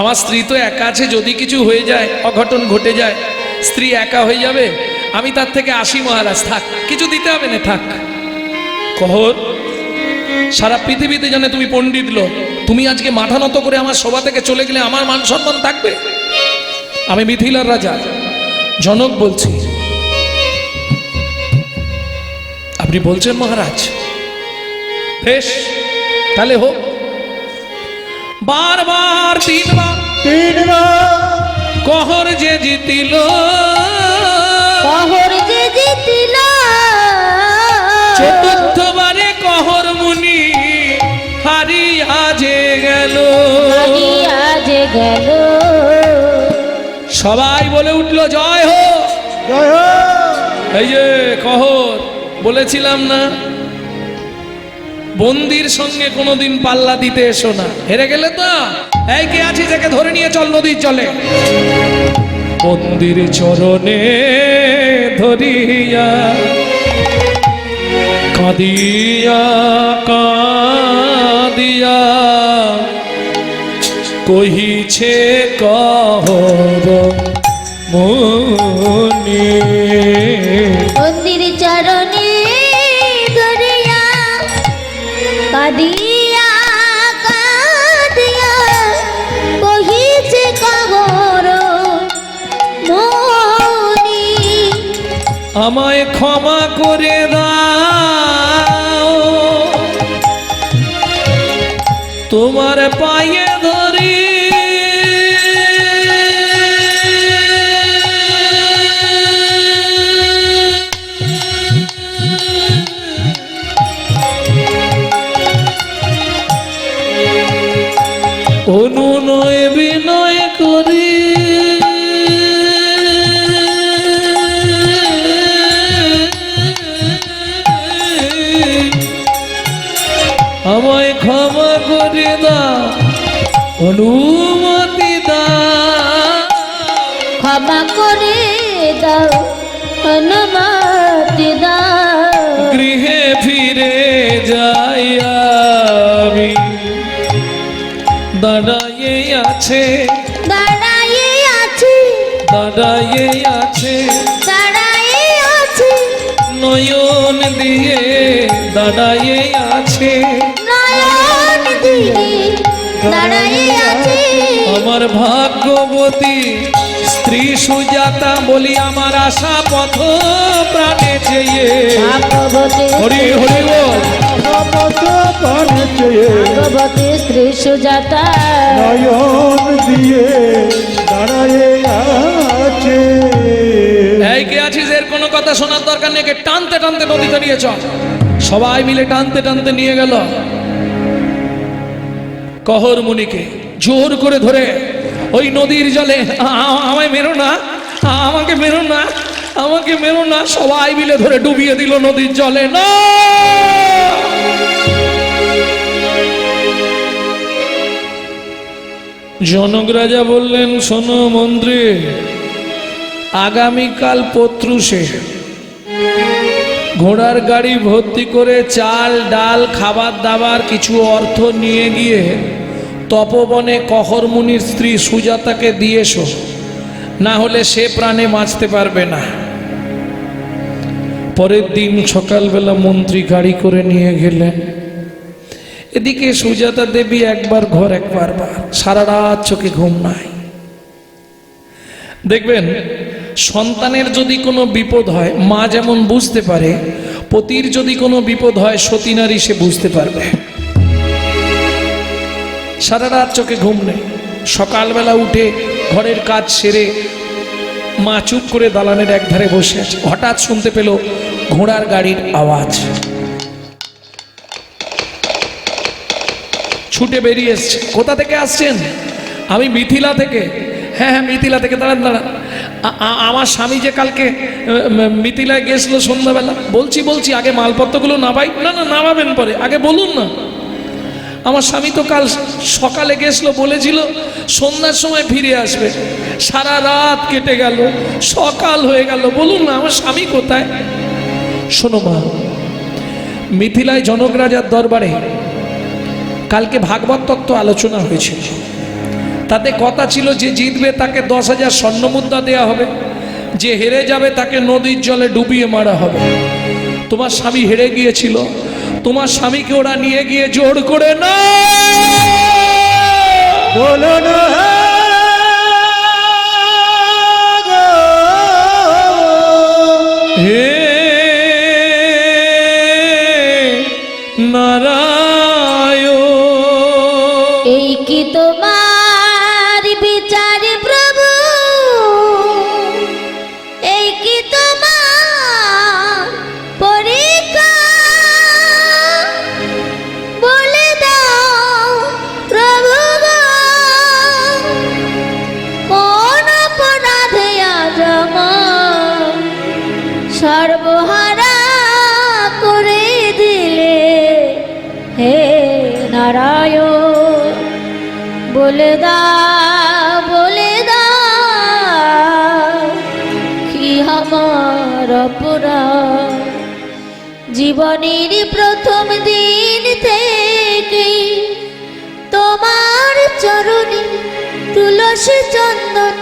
আমার স্ত্রী তো একা আছে, যদি কিছু হয়ে যায়, অঘটন ঘটে যায়, স্ত্রী একা হয়ে যাবে, আমি তার থেকে আসি মহারাজ, থাক, কিছু দিতে হবে না, থাক। কহর সারা পৃথিবীতে জানে তুমি পণ্ডিত লোক, তুমি আজকে মাথা নত করে আমার সভা থেকে চলে গেলে আমার মান সম্মান থাকবে? আমি মিথিলার রাজা জনক বলছি। আপনি বলছেন মহারাজ, বেশ তাহলে হোক। বারবার তিনবার কহর যে জিতিল, কহর যে জিতিল, চতুর্থবারে কহর মুনি হারিয়া যে গেল। হারিয়া যে গেল। সবাই বলে উঠল জয় হো। জয় হো। এই যে কহর, বলেছিলাম না বন্দির সঙ্গে কোনোদিন পাল্লা দিতে এসো না, হেরে গেলে তো এই কে আছিস একে ধরে নিয়ে চল নদীর জলে। বন্দির চরণে ধরিয়া কাঁদিয়া কাঁদিয়া কহিছে কহর মুনি। মন্দির চরণে ধরিয়া কাঁদিয়া কাঁদিয়া কহিছে কহর মুনি। আমায় ক্ষমা করে দাও, তোমার পায়ে ধরি অনুনয় বিনয় করি। আমায় ক্ষমা করে দাও, অনুমতি দাও, ক্ষমা করে দাও, অনুমতি দাও। গৃহে ফিরে যাই আমি। দাঁড়াইয়ে আছে, দাঁড়াইয়ে আছি, দাঁড়াইয়ে আছে, দাঁড়াইয়ে আছি, নয়ন দিয়ে দাঁড়াইয়ে আছে। নয়ন দিয়ে দাঁড়াইয়ে আছি। আমার ভাগ্যবতী স্ত্রী সুজাতা বলি আমার আশা পথ প্রাণে চেয়ে। ভাগবতী হরি হরি বল। ভাগবতী স্ত্রী সুজাতা নয়ন দিয়ে দাঁড়ায়ে আছে। এই কে আছিস, এর কোনো কথা শোনার দরকার নেই, একে টানতে টানতে নদীতে নিয়ে চল। সবাই মিলে টানতে টানতে নিয়ে গেল কহর মুনিকে, জোর করে ধরে ওই নদীর জলে। আমায় মেরো না, আমাকে মেরো না, আমাকে মেরো না। সবাই মিলে ধরে ডুবিয়ে দিল নদীর জলে। না, জনক রাজা বললেন, শোনো মন্ত্রী, আগামীকাল পত্রুষে ঘোড়ার গাড়ি ভর্তি করে চাল ডাল খাবার দাবার কিছু অর্থ নিয়ে গিয়ে তপবনে কহর মুনির স্ত্রী সুজাতাকে দিয়ে এসো, না হলে সে প্রাণে বাঁচতে পারবে না। পরের দিন সকালবেলা মন্ত্রী গাড়ি করে নিয়ে গেলেন। এদিকে সুজাতা দেবী একবার ঘর একবার বার, সারা রাত চোখে ঘুম নাই। দেখবেন সন্তানের যদি কোনো বিপদ হয় মা যেমন বুঝতে পারে, পতির যদি কোনো বিপদ হয় সতী নারী সে বুঝতে পারবে। সারা রাত চোখে ঘুম নেই। সকালবেলা উঠে ঘরের কাজ সেরে মা চুপ করে দালানের একধারে বসে আছে। হঠাৎ শুনতে পেল ঘোড়ার গাড়ির আওয়াজ। ছুটে বেরিয়ে এসছে। কোথা থেকে আসছেন? আমি মিথিলা থেকে। হ্যাঁ হ্যাঁ, মিথিলা থেকে। দাঁড়ান দাঁড়ান, আমার স্বামী যে কালকে মিথিলায় গেছিল সন্ধ্যাবেলা। বলছি আগে মালপত্রগুলো নামাই। না না, নামাবেন পরে, আগে বলুন না। আমার স্বামী তো কাল সকালে গেছিল, বলেছিল সন্ধ্যার সময় ফিরে আসবে। সারা রাত কেটে গেল, সকাল হয়ে গেল। বলুন না আমার স্বামী কোথায়? শোনো মা, মিথিলায় জনক রাজার দরবারে কালকে ভাগবত তত্ত্ব আলোচনা হয়েছিল। তাতে কথা ছিল যে জিতবে তাকে 10,000 স্বর্ণমুদ্রা দেওয়া হবে, যে হেরে যাবে তাকে নদীর জলে ডুবিয়ে মারা হবে। তোমার স্বামী হেরে গিয়েছিল, তোমার স্বামীকে ওরা নিয়ে গিয়ে জোর করে না বলো না গো। হে নারায়ণ, এই কি তোমার বিচার প্রভু, এই কি তোমার পরীক্ষা, বলে দাও প্রভু গো, কোন অপরাধে আজ আমার সর্বহারা করে দিলে হে নারায়ণ, বলে দাও কি আমার অপরাধ। জীবনের প্রথম দিন থেকে তোমার চরণে তুলসী চন্দন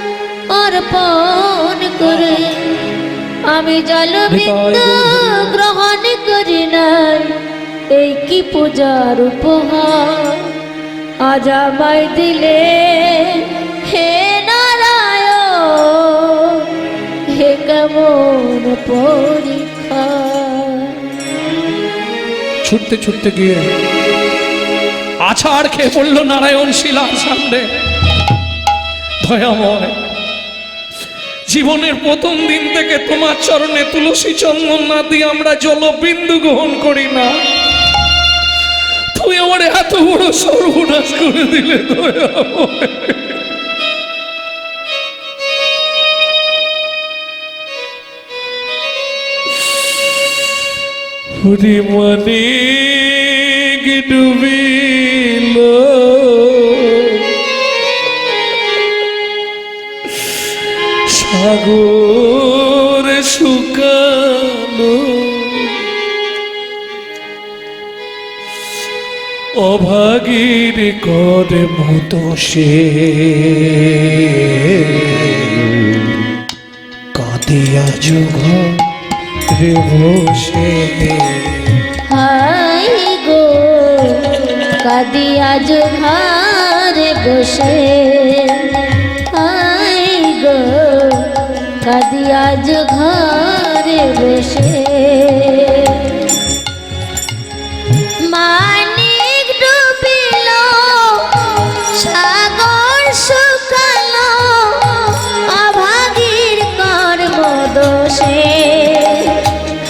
অর্পণ করে আমি জলবিন্দু গ্রহণ করি নাই, এই কি পূজার উপহার আজ আমায় দিলে হে নারায়ণ, হে কেমন পরীক্ষা। ছুটতে ছুটতে গিয়ে আছাড় খেয়ে পড়ল নারায়ণ শিলার সামনে। দয়াময়, জীবনের প্রথম দিন থেকে তোমার চরণে তুলসী চন্দন না দিয়ে আমরা জলবিন্দু গ্রহণ করি না, তুমি আমার এত বড় সর্বনাশ করে দিলে দয়াময়। হরি মানিক ডুবিল সাগর শুকালো, অভাগীর করে মতো সে কাঁদিয়া যুগ রে বসে। হাই গো কাদিয়া ঘরে বসে, হাই গো কাদিয়া ঘরে বসে। মানিক ডুবিল সাগর শুকালো, অভাগীর কর্ম দোষে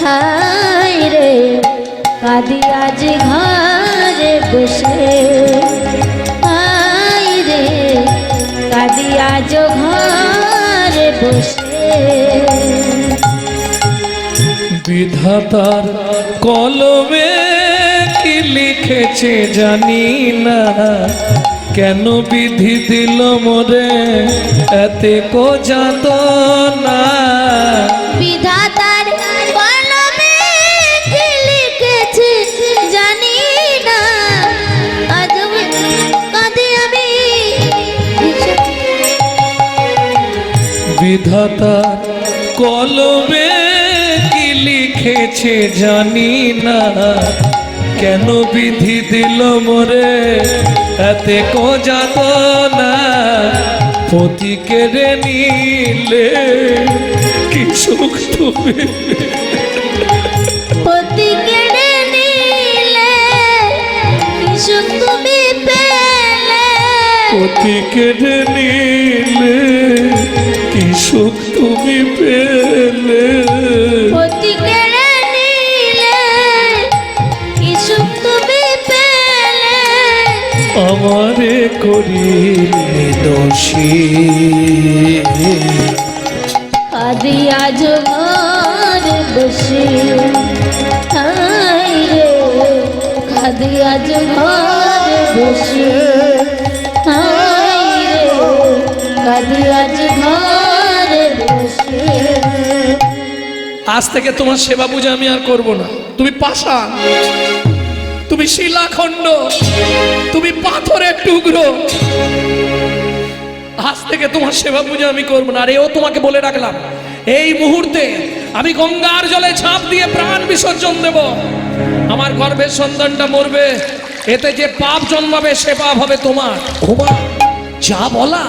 হায় রে কাঁদি আজ ঘরে বসে, হায় রে কাঁদি আজ ঘরে বসে। বিধাতার কলমে কি লিখেছে জানি না, কেন বিধি দিল মোরে এতে কো যাত না। বিধাতার কলমে কি লিখেছে জানি না, আজ কাঁদি আমি। বিধাতার কলমে কি লিখেছে জানি না, কেন বিধি দিল মোরে এতে কো যাত না। পতি কেড়ে নিলে কি সুখ তুমি, পতি কেড়ে নিলে কি সুখ তুমি পেলে, পতি কেড়ে নিলে কি সুখ তুমি পেলে। পতি কেড়ে নিলে কি সুখ তুমি পেলে, আমারে করিলে দোষী কাঁদি আজ ঘরে বসে, হায় রে কাঁদি আজ ঘরে বসে, হায় রে কাঁদি আজ ঘরে বসে। আজ থেকে তোমার সেবা পূজা আমি আর করব না। তুমি পাষাণ, তুমি শিলাখণ্ড, তুমি পাথরের টুকরো। আজ থেকে তোমার সেবা পূজা আমি করবো না। আর এও তোমাকে বলে রাখলাম, এই মুহূর্তে আমি গঙ্গার জলে ঝাঁপ দিয়ে প্রাণ বিসর্জন দেব। আমার গর্ভের সন্তানটা মরবে, এতে যে পাপ জন্মাবে সে পাপ হবে তোমার। ওমা, যা বলা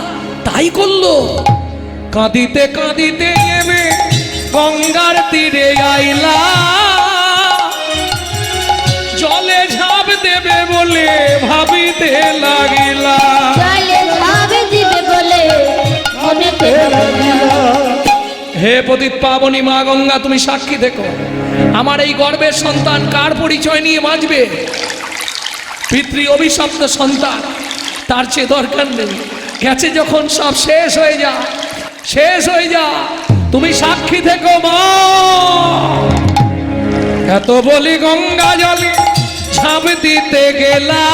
তাই করলো। কাঁদিতে কাঁদিতে নেমে গঙ্গার তীরে আইলা, জলে ঝাঁপ দেবে বলে ভাবিতে লাগিলা। জলে ঝাঁপ দিবে বলে মনেতে লাগিল। হে পতিত পাবনী মা গঙ্গা, তুমি সাক্ষী দেখো, আমার এই গর্ভের সন্তান কার পরিচয় নিয়ে বাঁচবে? পিতৃ অভিশপ্ত সন্তান, তার চেয়ে দরকার নেই। গেছে যখন সব শেষ হয়ে যা, শেষ হয়ে যা, তুমি সাক্ষী থেকো মা। এত বলি গঙ্গা জলে ঝাঁপ দিতে গেলা,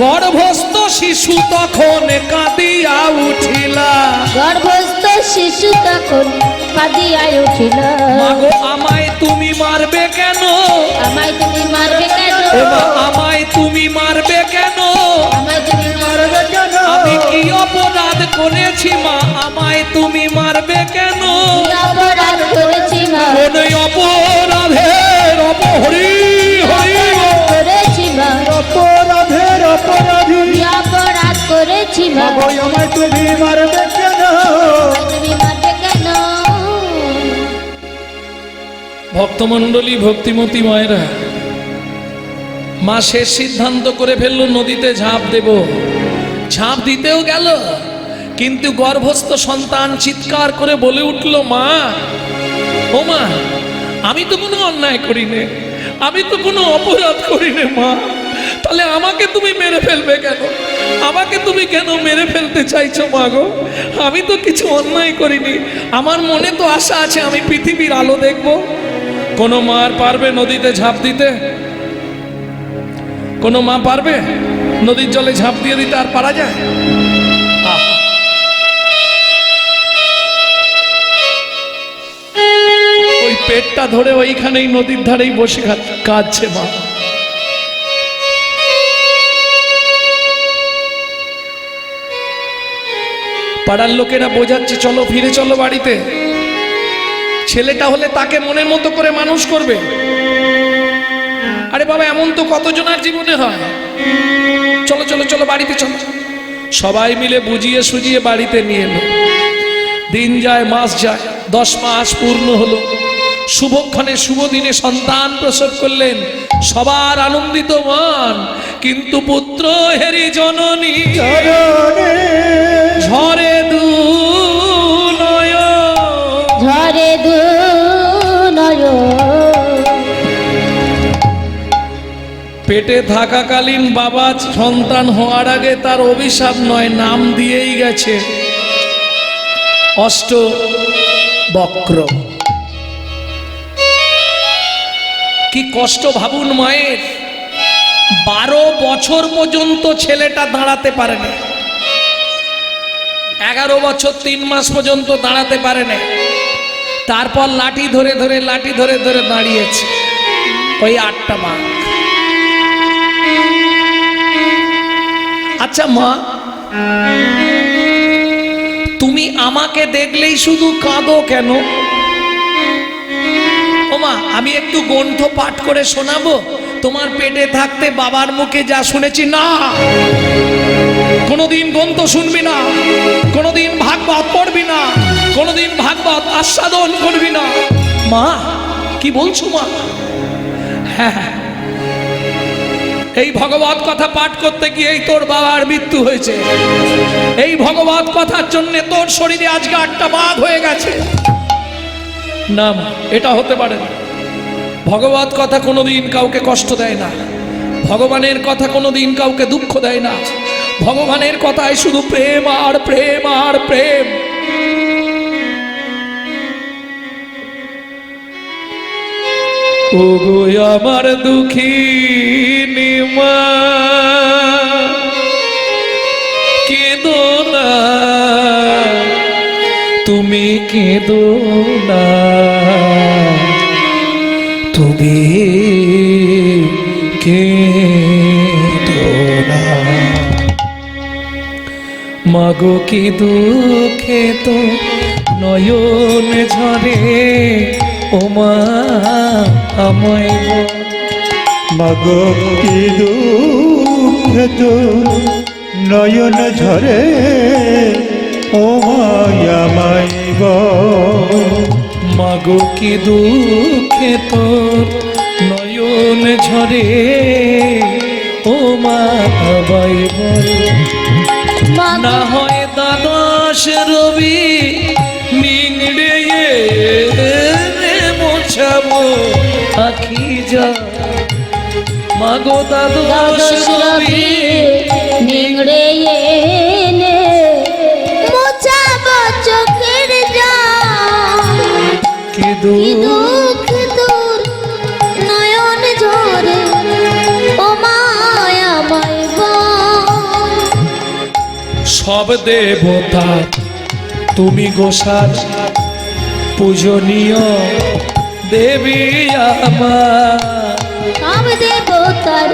গর্ভস্থ শিশু তখন কাঁদিয়া উঠিলা। গর্ভস্থ শিশু তখন কাঁদিয়া উঠিল। মাগো আমায় তুমি মারবে কেন? আমায় তুমি মারবে কেন? ও মা, আমায় তুমি মারবে কেন? আমায় তুমি মারবে কেন? আমি কি অপরাধ করেছি মা, আমায় তুমি মারবে কেন? কি অপরাধ করেছি মা? কোন অপরাধের অপহরি হরি করেছি মা? অপরাধের অপরাধী কি অপরাধ করেছি মা? ওই আমায় তুমি মারবে কেন? আমায় তুমি মারবে কেন? ভক্তমণ্ডলী, ভক্তিমতী মায়েরা, মা শেষ সিদ্ধান্ত করে ফেললো নদীতে ঝাঁপ দেব। ঝাঁপ দিতেও গেল, কিন্তু গর্ভস্থ সন্তান চিৎকার করে বলে উঠল, মা, ও মা, আমি তো কোনো অন্যায় করি নে, আমি তো কোনো অপরাধ করি নে মা, তাহলে আমাকে তুমি মেরে ফেলবে কেন? আমাকে তুমি কেন মেরে ফেলতে চাইছো মা গো? আমি তো কিছু অন্যায় করিনি, আমার মনে তো আশা আছে আমি পৃথিবীর আলো দেখব। কোনো মার পারবে নদীতে ঝাঁপ দিতে? কোনো মা পারবে নদীর জলে ঝাঁপ দিয়ে দিতে? আর পারা যায়? ওই পেটটা ধরে ওইখানেই নদীর ধারেই বসে কাঁদছে মা। পাড়ার লোকেরা বোঝাচ্ছে, চলো ফিরে চলো বাড়িতে। ছেলেটা হলে তাকে মনের মতো করে মানুষ করবে। আরে বাবা, এমন তো কতজনের জীবনে হয়। চলো চলো চলো বাড়িতে চলো। সবাই মিলে বুঝিয়ে সুজিয়ে বাড়িতে নিয়ে এলো। দিন যায়, মাস যায়, 10 মাস পূর্ণ হলো। শুভক্ষণে শুভ দিনে সন্তান প্রসব করলেন, সবার আনন্দিত মন। কিন্তু পুত্র হেরি জননী ঝরে দু নয়ন, ঝরে দু নয়ন। পেটে থাকাকালীন বাবা সন্তান হওয়ার আগে তার অভিশাপ নয়, নাম দিয়েই গেছে অষ্ট বক্র। কি কষ্ট ভাবুন মায়ের। 12 বছর পর্যন্ত ছেলেটা দাঁড়াতে পারে না, 11 বছর 3 মাস পর্যন্ত দাঁড়াতে পারে না। তারপর লাঠি ধরে ধরে লাঠি ধরে ধরে দাঁড়িয়েছে ওই 8টা মা। আচ্ছা মা, তুমি আমাকে দেখলেই শুধু কাঁদো কেন? ও মা, আমি একটু গ্রন্থ পাঠ করে শোনাবো? তোমার পেটে থাকতে বাবার মুখে যা শুনেছি, না, কোনোদিন গ্রন্থ শুনবি না, কোনোদিন ভাগবত পড়বি না, কোনোদিন ভাগবত আস্বাদন করবি না। মা, কি বলছো মা? হ্যাঁ, এই ভগবত কথা পাঠ করতে গিয়েই তোর বাবার মৃত্যু হয়েছে। এই ভগবত কথার জন্য তোর শরীরে আজকে 8টা বাঘ হয়ে গেছে। না মা, এটা হতে পারে না। ভগবত কথা কোনোদিন কাউকে কষ্ট দেয় না, ভগবানের কথা কোনোদিন কাউকে দুঃখ দেয় না। ভগবানের কথায় শুধু প্রেম আর প্রেম আর প্রেম। ওগো আমার দুঃখিনী মা, কেঁদো না, তুমি কেঁদো না, তুমি কেঁদো না। মাগো কি দুঃখে তো নয়ন ঝরে ও মা আমায় বল। মাগো কি দুঃখে তো নয়ন ঝরে ও আমায় বল। মাগো কি দুঃখে তোর নয়ন ঝরে ও মা আমায় বল। না হয় দ্বাদশ রবি নিংড়ে মোছাবো আখি যা। মাগো দ্বাদশ রবি নিংড়ে এনে মোছাবো চোখের জল। কি কি দুঃখ তোর নয়ন ঝরে ও মায় আমায় বল। সব দেবতা তুমি গোসার পূজনীয় দেবী আমার। সব দেবতার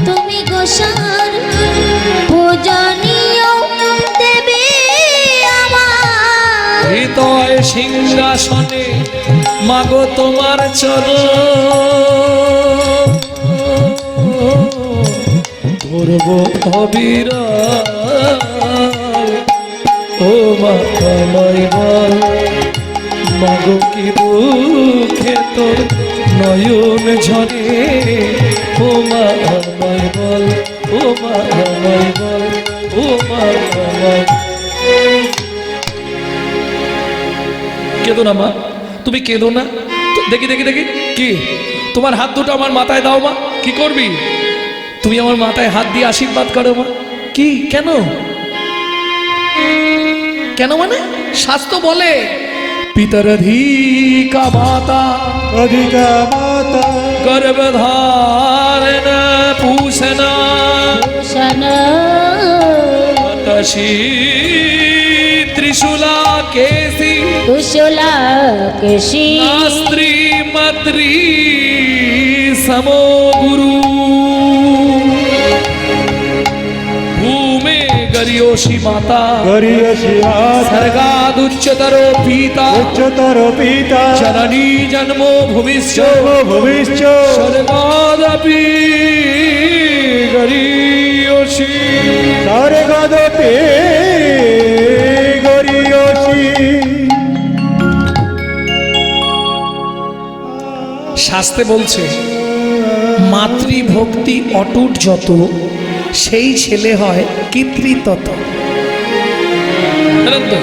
তুমি গোসার পূজনীয় দেবী আমার। হৃদয় সিংহাসনে মাগো তোমার চরণ ধরব অবিরাম ও মা আমায় বল। মাগো কি দুঃখে তোর নয়ন ঝরে ও মা আমায় বল। ও মা আমায় বল। ও মা আমায়। কেঁদো না মা, তুমি কেঁদো না। দেখি দেখি দেখি কি তোমার হাত দুটো আমার মাথায় দাও মা। কি করবি তুমি আমার মাথায় হাত দিয়ে আশীর্বাদ করো মা। কি কেন কেন মানে শাস্ত্র বলে পিতরধিকা মাতা অধিকা মাতা গর্ভধারণ পুষনা ভূষণ তশি ত্রিশূলা কেসি কুশলা কেশী স্ত্রী মাতৃ সমো গুরু ভূমে গরিয়সী মাতা গরিয়সী মাতা স্বর্গাদুচ্চতরো পিতা উচ্চতর পিতা জননী জন্মো ভূমিশ্চ ভূমিশ্চ স্বর্গাদপি গরিয়সী। স্বর্গদপি গরিয়সী। শাস্ত্রে বলছে মাতৃভক্তি অটুট যত সেই ছেলে হয় কৃত্রি তত। জানেন তো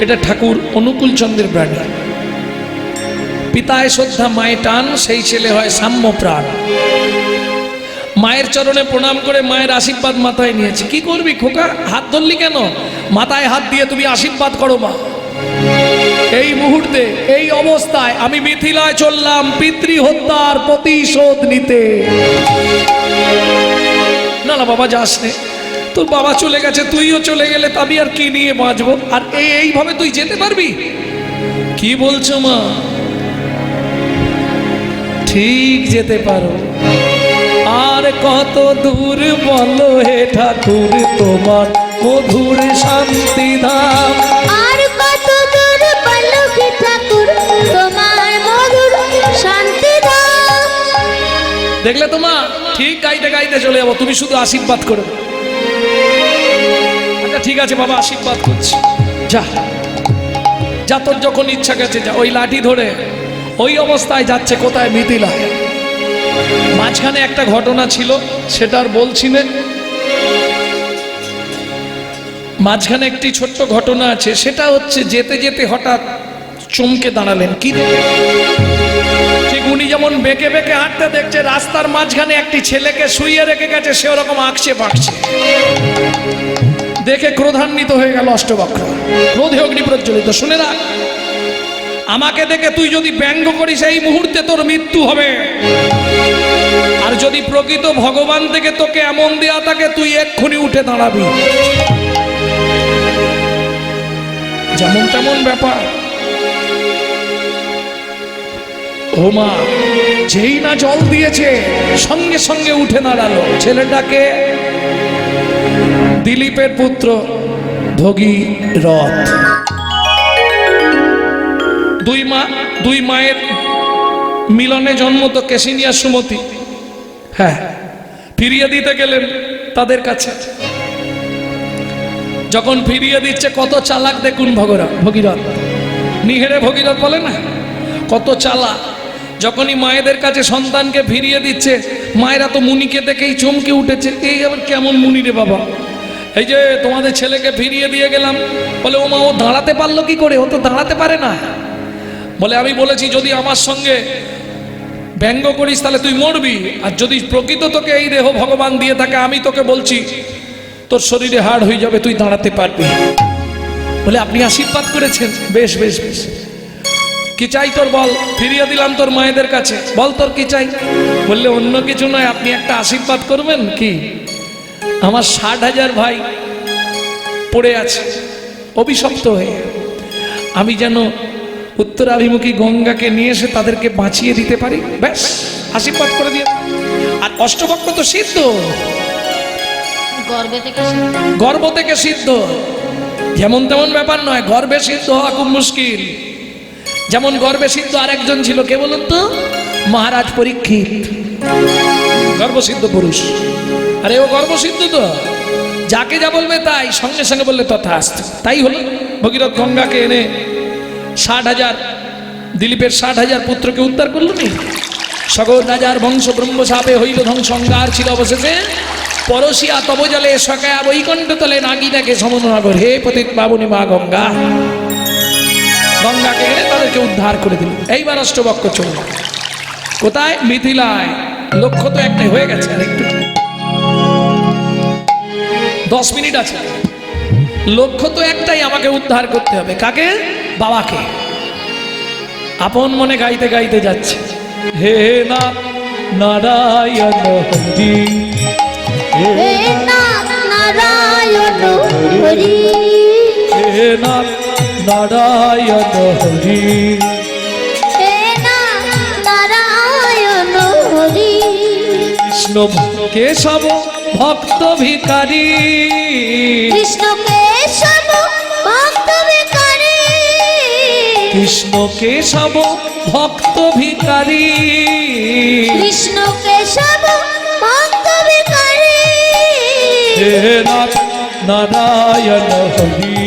এটা ঠাকুর অনুকূল চন্দ্রের বাণী। পিতায় শ্রদ্ধা মায়ে টান সেই ছেলে হয় সাম্য প্রাণ। মায়ের চরণে প্রণাম করে মায়ের আশীর্বাদ মাথায় নিয়েছি। কি করবি খোকা, হাত ধরলি কেন? মাথায় হাত দিয়ে তুমি আশীর্বাদ করো মা। এই মুহূর্তে এই অবস্থায় আমি মিথিলায় চললাম পিতৃ হত্যার প্রতিশোধ নিতে। না না বাবা যাস নে, তোর বাবা চলে গেছে তুইও চলে গেলে আমি আর কি নিয়ে বাঁচবো? আর এইভাবে তুই যেতে পারবি? কি বলছো মা? ঠিক যেতে পারো। আর কত দূর বলো হে ঠাকুর তোমার মধুর শান্তি ধাম। আর কত দূর বলো হে ঠাকুর তোমার মধুর শান্তি ধাম। দেখলে তো মা, ঠিক গাইতে গাইতে চলে যাবো, তুমি শুধু আশীর্বাদ করো। আচ্ছা ঠিক আছে বাবা, আশীর্বাদ করছি। যা যা, তোর যখন ইচ্ছা গেছে যা। ওই লাঠি ধরে ওই অবস্থায় যাচ্ছে কোথায়? মিথিলায়। মাঝখানে একটা ঘটনা ছিল, সেটা আর বলছি না। মাঝখানে একটি ছোট্ট ঘটনা আছে, সেটা হচ্ছে যেতে যেতে হঠাৎ চমকে দাঁড়ালেন। কি ঠিক উনি যেমন বেঁকে বেঁকে হাঁটতে দেখছে, রাস্তার মাঝখানে একটি ছেলেকে শুইয়ে রেখে গেছে, সে ওরকম আঁকছে পাকছে। দেখে ক্রোধান্বিত হয়ে গেল অষ্টবক্র, ক্রোধে অগ্নি প্রজ্বলিত। শুনে রাখ, আমাকে দেখে তুই যদি ব্যঙ্গ করিস এই মুহূর্তে তোর মৃত্যু হবে। আর যদি প্রকৃত ভগবান থেকে তোকে এমন দেয়া থাকে তুই এক্ষুনি উঠে দাঁড়াবি। যেমন তেমন ব্যাপার। ও মা যেই না জল দিয়েছে সঙ্গে সঙ্গে উঠে দাঁড়ালো। ছেলেটাকে দিলীপের পুত্র ভগীরথ। দুই মায়ের মিলনে জন্ম তো কেশিনী আর সুমতি। হ্যাঁ, ফিরিয়ে দিতে গেলেন তাদের কাছে। যখন ফিরিয়ে দিচ্ছে, কত চালাক দেখুন ভগীরথ। নিহেরে ভগীরথ বলে না, কত চালাক। যখনই মায়েদের কাছে সন্তানকে ফিরিয়ে দিচ্ছে, মায়েরা তো মুনিকে দেখেই চমকে উঠেছে, এই আবার কেমন মুনি রে বাবা, এই যে তোমাদের ছেলেকে ফিরিয়ে দিয়ে গেলাম। বলে ও মা, ও দাঁড়াতে পারলো কি করে? ও তো দাঁড়াতে পারে না। বলে আমি বলেছি যদি আমার সঙ্গে ব্যঙ্গ করিস তাহলে তুই মরবি, আর যদি প্রকৃত তোকে এই দেহ ভগবান দিয়ে থাকে, আমি তোকে বলছি তোর শরীরে হাড় হয়ে যাবে, তুই দাঁড়াতে পারবি। বলে আপনি আশীর্বাদ করেছেন, বেশ বেশ বেশ, কি চাই তোর বল? ফিরিয়ে দিলাম তোর মায়েদের কাছে, বল তোর কি চাই? বললে অন্য কিছু নয়, আপনি একটা আশীর্বাদ করবেন। কি? আমার 60,000 ভাই পড়ে আছে অভিশপ্ত হয়ে, আমি যেন উত্তরাভিমুখী গঙ্গাকে নিয়ে এসে তাদেরকে বাঁচিয়ে দিতে পারি, ব্যাস আশীর্বাদ করে দিয়ে। আর অষ্টবক্র তো সিদ্ধ, গর্ভ থেকে সিদ্ধ, যেমন তেমন ব্যাপার নয়। গর্ভে সিদ্ধ হওয়া খুব মুশকিল। যেমন গর্ভে সিদ্ধ আরেকজন ছিল, কে বলুন তো? মহারাজ পরীক্ষিত, গর্ভসিদ্ধ পুরুষ। আরে ও গর্ভসিদ্ধ তো, যাকে যা বলবে তাই সঙ্গে সঙ্গে বললে তথাস্তু। তাই হলো, ভগীরথ গঙ্গাকে এনে 60,000 দিলীপের 60,000 পুত্রকে উদ্ধার করলো নি। সগর রাজার বংশ ব্রহ্মশাপে হইল ধ্বংস, সংহার ছিল অবশেষে পরশিয়া তব জলে সকায়া বৈকণ্ঠ তলে নাগিনাকে সমনগর। হে পতিত পাবনী মা গঙ্গা, গঙ্গাকে এনে তাদেরকে উদ্ধার করে দিল। এইবার অষ্টবক্র চলল কোথায়? মিথিলায়। লক্ষ্য তো একটাই, হয়ে গেছে আর একটু 10 মিনিট আছে। লক্ষ্য তো একটাই, আমাকে উদ্ধার করতে হবে। কাকে? বাবাকে। আপন মনে গাইতে গাইতে যাচ্ছে, হে নাথ নারায়ণ হরি, হে নাথ নারায়ণ হরি, হে নাথ নারায়ণ হরি, হে নাথ নারায়ণ হরি, কৃষ্ণ কেশব ভক্ত ভিখারি, কৃষ্ণ কেশব ভক্ত ভিখারি, কৃষ্ণ কেশব ভক্ত ভিখারি, কৃষ্ণ কেশব ভক্ত ভিখারি, হে নাথ নারায়ণ হরি,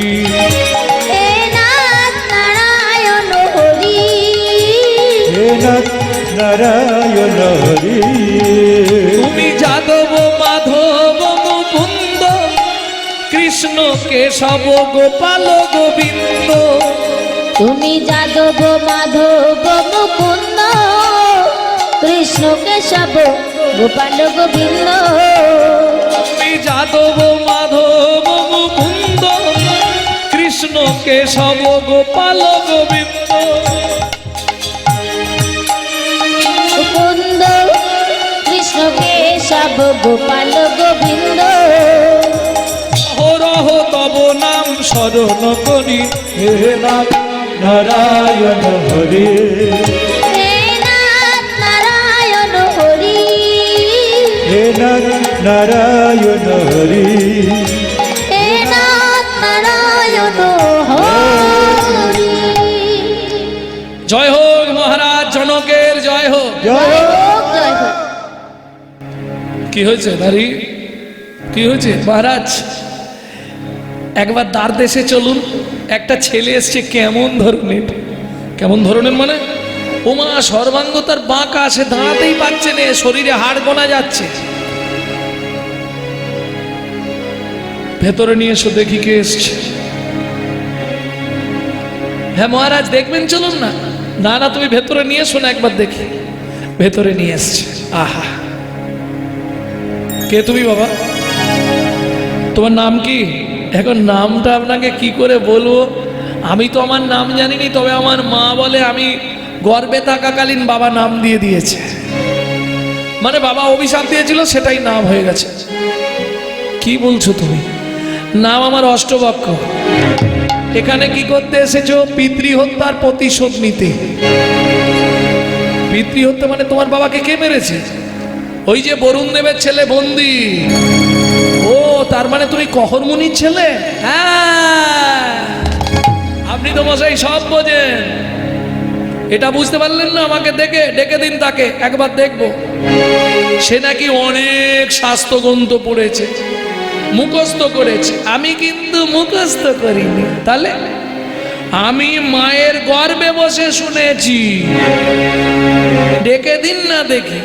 হে নাথ নারায়ণ হরি, হে নাথ নারায়ণ হরি। তুমি যাদব মাধব মুকুন্দ, কৃষ্ণ কেশব গোপাল গোবিন্দ, তুমি যাদব মাধব মুকুন্দ, কৃষ্ণ কেশব গোপাল গোবিন্দ, তুমি যাদব মাধব মুকুন্দ, কৃষ্ণ কেশব গোপাল গোবিন্দ, মুকুন্দ কৃষ্ণ কেশব গোপাল গোবিন্দ, অহরহ তব নাম স্মরণ করি, হে নাথ নারায়ণ হরি, হে নাথ নারায়ণ হরি, হে নাথ নারায়ণ হরি। হে নাথ নারায়ণ হরি। জয় হোক মহারাজ জনকের, জয় হোক। জয় হোক। জয় হোক। কি হয়েছে দাঁড়ি? কি হয়েছে মহারাজ? একবার দ্বার দেশে চলুন, একটা ছেলে এসছে। কেমন ধরনের? কেমন ধরনের মানে? ওমা, সর্বাঙ্গ তার বাঁকা, সে দাঁড়াতেই পারছে না, শরীরে হাড় গোনা যাচ্ছে। ভেতরে নিয়ে এসো, দেখি কে এসছে। হ্যাঁ মহারাজ, দেখবেন, চলুন না। না না, তুমি ভেতরে নিয়ে এসো না, একবার দেখি। ভেতরে নিয়ে এসছে। আহা, কে তুমি বাবা? তোমার নাম কি? এখন নামটা আপনাকে কি করে বলবো? আমি তো আমার নাম জানিনি, তবে আমার মা বলে আমি গর্ভে থাকাকালীন বাবা নাম দিয়ে দিয়েছে। মানে বাবা অভিশাপ দিয়েছিল, সেটাই নাম হয়ে গেছে। কি বলছো তুমি? নাম আমার অষ্টবক্র। এখানে কি করতে এসেছো? পিতৃহত্যার প্রতিশোধ নিতে। পিতৃহত্যা মানে তোমার বাবাকে কে মেরেছে? ওই যে বরুণ দেবের ছেলে বন্দি, ও তার মানে তুমি কহর মুনির ছেলে? হ্যাঁ, আপনি তো মশাই সব বোঝেন। এটা বুঝতে পারলেন না? আমাকে ডেকে দিন তাকে, একবার দেখবো। সে নাকি অনেক শাস্ত্রগ্রন্থ পড়েছে, মুখস্থ করেছে। আমি কিন্তু মুখস্থ করিনি। তাহলে আমি মায়ের গর্ভে বসে শুনেছি। ডেকে দিন না দেখি।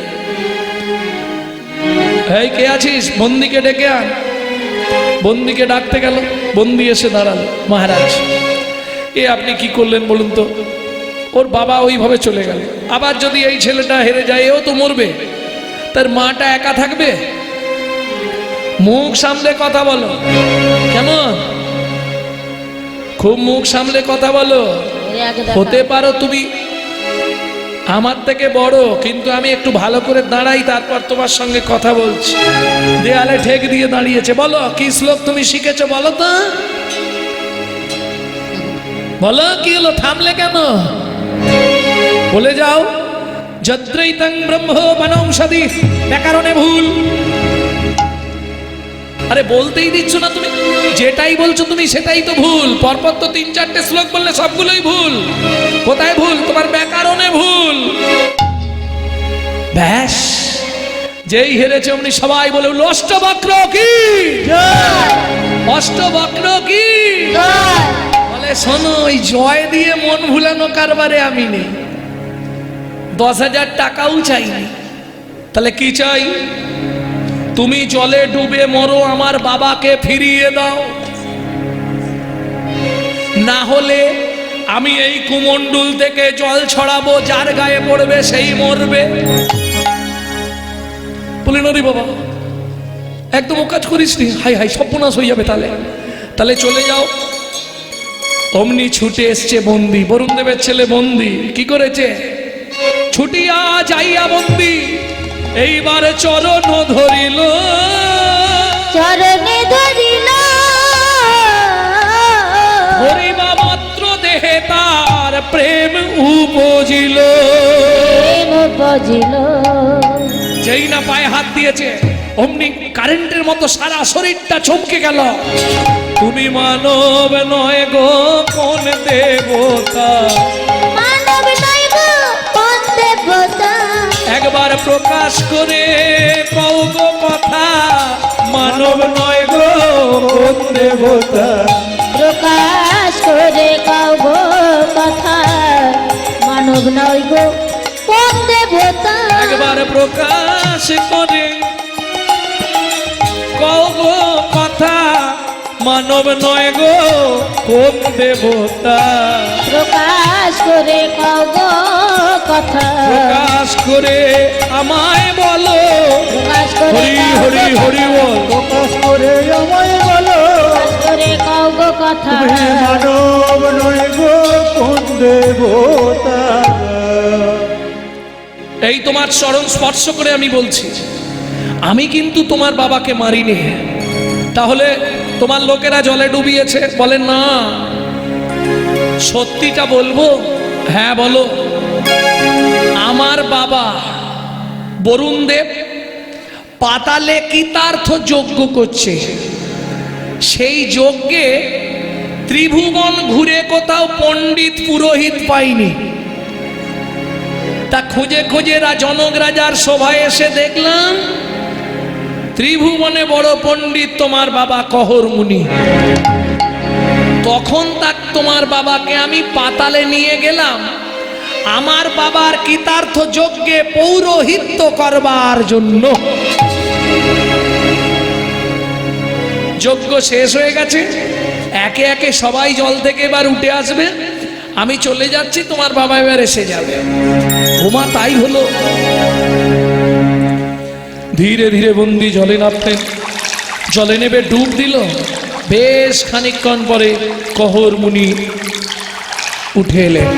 এই কে আছিস? বন্দিকে ডেকে আন। বন্দিকে ডাকতে গেল, বন্দি এসে দাঁড়ালো। মহারাজ, এ আপনি কি করলেন বলুন তো? ওর বাবা ওইভাবে চলে গেল, আবার যদি এই ছেলেটা হেরে যায় এও তো মরবে, তার মাটা একা থাকবে? মুখ সামলে কথা বলো। কেমন? খুব মুখ সামলে কথা বলো। হতে পারো তুমি আমার থেকে বড়, কিন্তু আমি একটু ভালো করে দাঁড়াই, তারপর তোমার সঙ্গে কথা বলছি। দেয়ালে ঠেক দিয়ে দাঁড়িয়েছে। বলো কি শ্লোক তুমি শিখেছো বলো তো, বলো কি হলো? থামলে কেন? বলে যাও। যদ্রৈতং ব্রহ্ম বনৌষধি, ব্যাকরণে ভুল। আরে বলতেই দিচ্ছ না তুমি, যেটাই বলছো তুমি সেটাই তো ভুল। পরপর তো 3-4টে শ্লোক বললে সবগুলোই ভুল। কোথায় ভুল? তোমার ব্যাকরণে ভুল। ব্যাস, যেই হেরেছে অমনি সবাই বলে উঠল অষ্টবক্র কি, অষ্টবক্র কি। বলে শোনো, ওই জয় দিয়ে মন ভুলানো কারবারে আমি নেই। 10,000 টাকাও চাইনি। তাহলে কি চাই? তুমি জলে ডুবে মরো, আমার বাবাকে ফিরিয়ে দাও। না হলে আমি এই কুমন্ডুল থেকে জল ছড়াবো, যার গায়ে পড়বে সেই মরবে। বলি নরি বাবা, একদম ও কাজ করিস নি। হাই হাই, সর্বনাশ হয়ে যাবে। তাহলে চলে যাও। অমনি ছুটে এসছে বন্দি, বরুণ দেবের ছেলে বন্দি। কি করেছে? ছুটিয়া যাইয়া বন্দি এইবার চরণ ধরিল, চরণে ধরিল। ধরিবা মাত্র দেহে তার প্রেম উপজিল। প্রেম উপজিল। যেই না পায়ে হাত দিয়েছে অমনি কারেন্টের মতো সারা শরীরটা চমকে গেল। তুমি মানব নয় গো কোন দেবতা, মানব নয় গো কোন দেবতা। একবার প্রকাশ করে কও গো কথা, মানব নয় গো কোন দেবতা। প্রকাশ করে কও গো কথা, মানব নয় গো কোন দেবতা। একবার প্রকাশ করে কও গো কথা, মানব নয় গো কোন দেবতা। প্রকাশ করে কও গো কথা, প্রকাশ করে আমায় বলো। প্রকাশ করে হরি কও গো হরি হরি কথা। বল। প্রকাশ করে আমায় বলো, প্রকাশ করে কও গো কথা। তুমি মানব নয় গো কোন দেবতা। এই তোমার চরণ স্পর্শ করে আমি বলছি, আমি কিন্তু তোমার বাবাকে মারিনি। তাহলে তোমার লোকেরা জলে ডুবিয়েছে? বলে না। সত্যিটা বলবো? হ্যাঁ বলো। আমার বাবা বরুণ দেব পাতালে কৃতার্থ যজ্ঞ করছে। সেই যজ্ঞে ত্রিভুবন ঘুরে কোথাও পণ্ডিত পুরোহিত পাইনি। তা খুঁজে খুঁজে জনক রাজার সভায় এসে দেখলাম ত্রিভুবনে বড় পণ্ডিত তোমার বাবা কহর মুনি। তখন তোমার বাবাকে আমি পাতালে নিয়ে গেলাম আমার বাবার কৃতার্থ যজ্ঞে পৌরোহিত্য করবার জন্য। যজ্ঞ শেষ হয়ে গেছে, একে একে সবাই জল থেকে এবার উঠে আসবে। আমি চলে যাচ্ছি, তোমার বাবা এবার এসে যাবে। ওমা তাই হলো। ধীরে ধীরে বন্দি জলে নামতেন, জলে নেবে ডুব দিল। বেশ খানিকক্ষণ পরে কহর মুনি উঠে এলেন।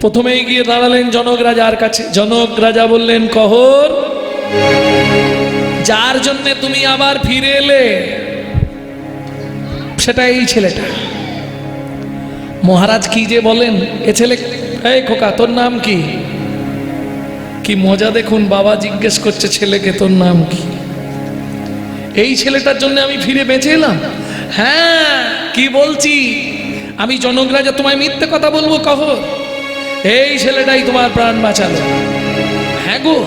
প্রথমেই গিয়ে দাঁড়ালেন জনক রাজার কাছে। জনক রাজা বললেন, কহর, যার জন্য তুমি আবার ফিরে এলে সেটা এই ছেলেটা। মহারাজ কি যে বলেন, এ ছেলে। এই খোকা, তোর নাম কি? কি মজা দেখুন, বাবা জিজ্ঞেস করছে ছেলেকে তোর নাম কি। এই ছেলেটার জন্য আমি ফিরে বেঁচে এলাম। হ্যাঁ, কি বলছি আমি, জনক রাজা তোমায় মিথ্যে কথা বলবো কহ? এই ছেলেটাই তোমার প্রাণ বাঁচালো। হ্যাঁ গো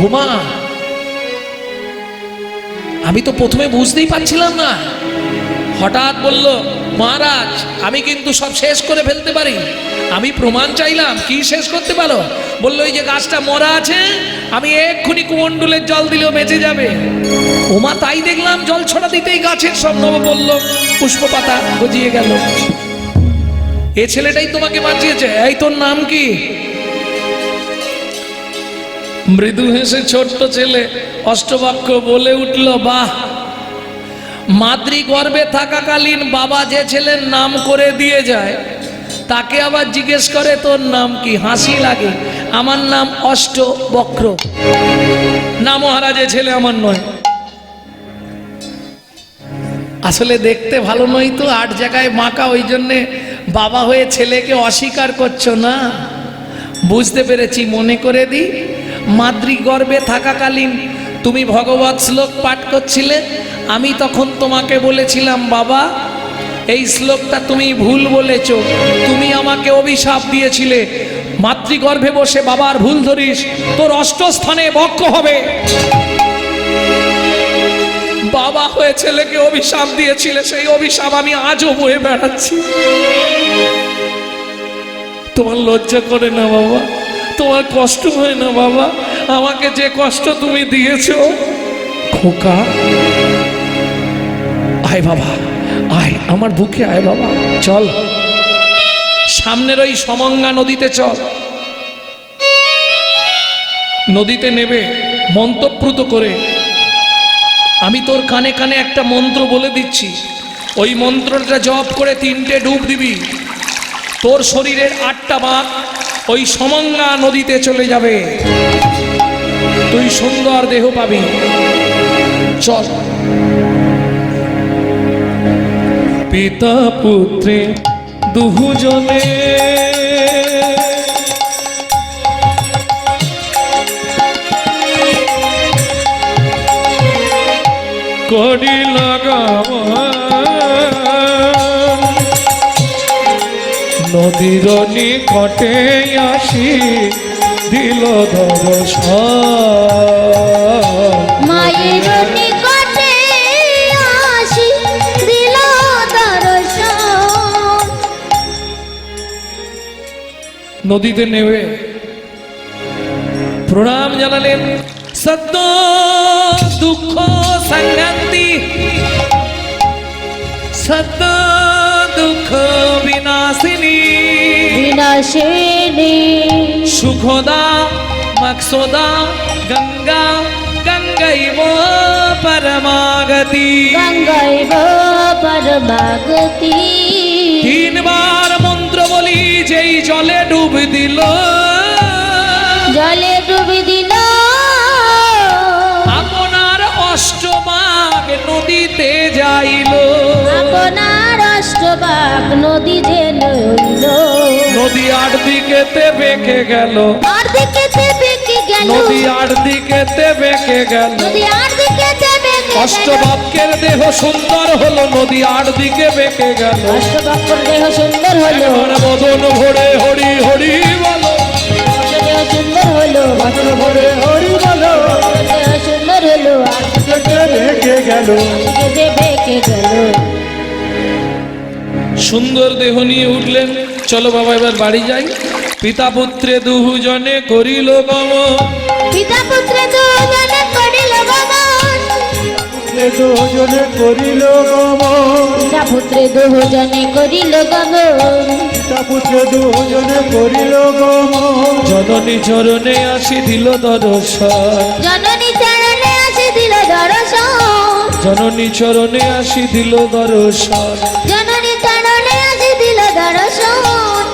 উমা, আমি তো প্রথমে বুঝতেই পারছিলাম না। হঠাৎ বলল, মহারাজ আমি কিন্তু সব শেষ করে ফেলতে পারি। আমি প্রমাণ চাইলাম। কি শেষ করতে পারো? বললো এই যে গাছটা মরা আছে, আমি এক্ষুনি কুমণ্ডলের জল দিলেও বেঁচে যাবে। ওমা তাই দেখলাম, জল ছড়া দিতেই গাছের সব নবপল্লব পুষ্প পাতা গজিয়ে গেল। এ ছেলেটাই তোমাকে বাঁচিয়েছে। এই তোর নাম কি? মৃদু হেসে ছোট্ট ছেলে অষ্টবাক্য বলে উঠল, বাহ, মাতৃ গর্ভে থাকাকালীন বাবা যে ছেলের নাম করে দিয়ে যায় তাকে আবার জিজ্ঞেস করে তোর নাম কি? হাসি লাগে। আমার নাম অষ্টবক্র। না মহারাজ, এ ছেলে আমার নয়। আসলে দেখতে ভালো নয় তো, 8 জায়গায় বাঁকা, ওই জন্যে বাবা হয়ে ছেলেকে অস্বীকার করছো না। বুঝতে পেরেছি। মনে করে দিই, মাতৃগর্ভে থাকাকালীন তুমি ভগবত শ্লোক পাঠ করছিলে, আমি তখন তোমাকে বলেছিলাম বাবা এই শ্লোকটা তুমি ভুল বলেছ, তুমি আমাকে অভিশাপ দিয়েছিলে, মাতৃগর্ভে বসে বাবার ভুল ধরিস, তোর 8 স্থানে বক্ষ হবে। বাবা হয়ে ছেলেকে অভিশাপ দিয়েছিলে, সেই অভিশাপ আমি আজও বয়ে বেড়াচ্ছি। তোমার লজ্জা করে না বাবা? তোমার কষ্ট হয় না বাবা? আমাকে যে কষ্ট তুমি দিয়েছো। খোকা আয় বাবা, আয় আমার বুকে আয় বাবা, চল সামনের ওই সমঙ্গা নদীতে চল। নদীতে নেবে মন্ত্রপ্রুত করে আমি তোর কানে কানে একটা মন্ত্র বলে দিচ্ছি, ওই মন্ত্রটা জপ করে 3টে ডুব দিবি। তোর শরীরের 8টা বাঁক ওই সমঙ্গা নদীতে চলে যাবে, তুই সুন্দর দেহ পাবি। চল। পিতা পুত্রে দুজনে করিল নদীর নিকটে আসি দিল দর্শন। মায়ের নিকটে আসি দিল দর্শন। নদীতে নেমে প্রণাম জানালেন। সদ্য দুঃখ সংগান্তি সদ্য দুঃখ বিনাশিনী বিনাশিনী সুখদা মকসদা গঙ্গা গঙ্গৈব পরমাগতি। গঙ্গৈব পরমাগতি। 3 বার মন্ত্র বলি, যেই জলে ডুব দিল, জলে ডুবি দিল, আপনার 8 বাঁক নদীতে যাইল। আপনার 8 বাঁক নদী যে লইল। নদী 8 দিকেতে বেঁকে গেল, আর দিকেতে বেঁকে গেল, নদী 8 দিকেতে বেঁকে গেল। নদী আর দিকেতে বেঁকে গেল। অষ্টবাক্যের দেহ সুন্দর হলো, নদী 8 দিকে বেঁকে গেল। অষ্টবাক্যর দেহ সুন্দর হলো, এবার বদন ভরে হরি হরি বলো, দেহ সুন্দর হলো, বদন ভরে হরি বলো, দেহ সুন্দর হলো, আর রেখে গেল। দিকে যে বেঁকে গেল। সুন্দর দেহ নিয়ে উঠলেন। চলো বাবা এবার বাড়ি যাই। পিতা পুত্রে দুজনে করিল গমন। পিতা পুত্রে দুজনে করিল গমন। দুজনে করিল গমন। পিতা পুত্রে দুজনে করিল গমন। পিতা পুত্র দুজনে করিল গমন। জননী চরণে আসি দিল দর্শন। জননী চরণে আসি দিল দর্শন। জননী চরণে আসি দিল দর্শন। জননী চরণে আসি দিল দর্শন।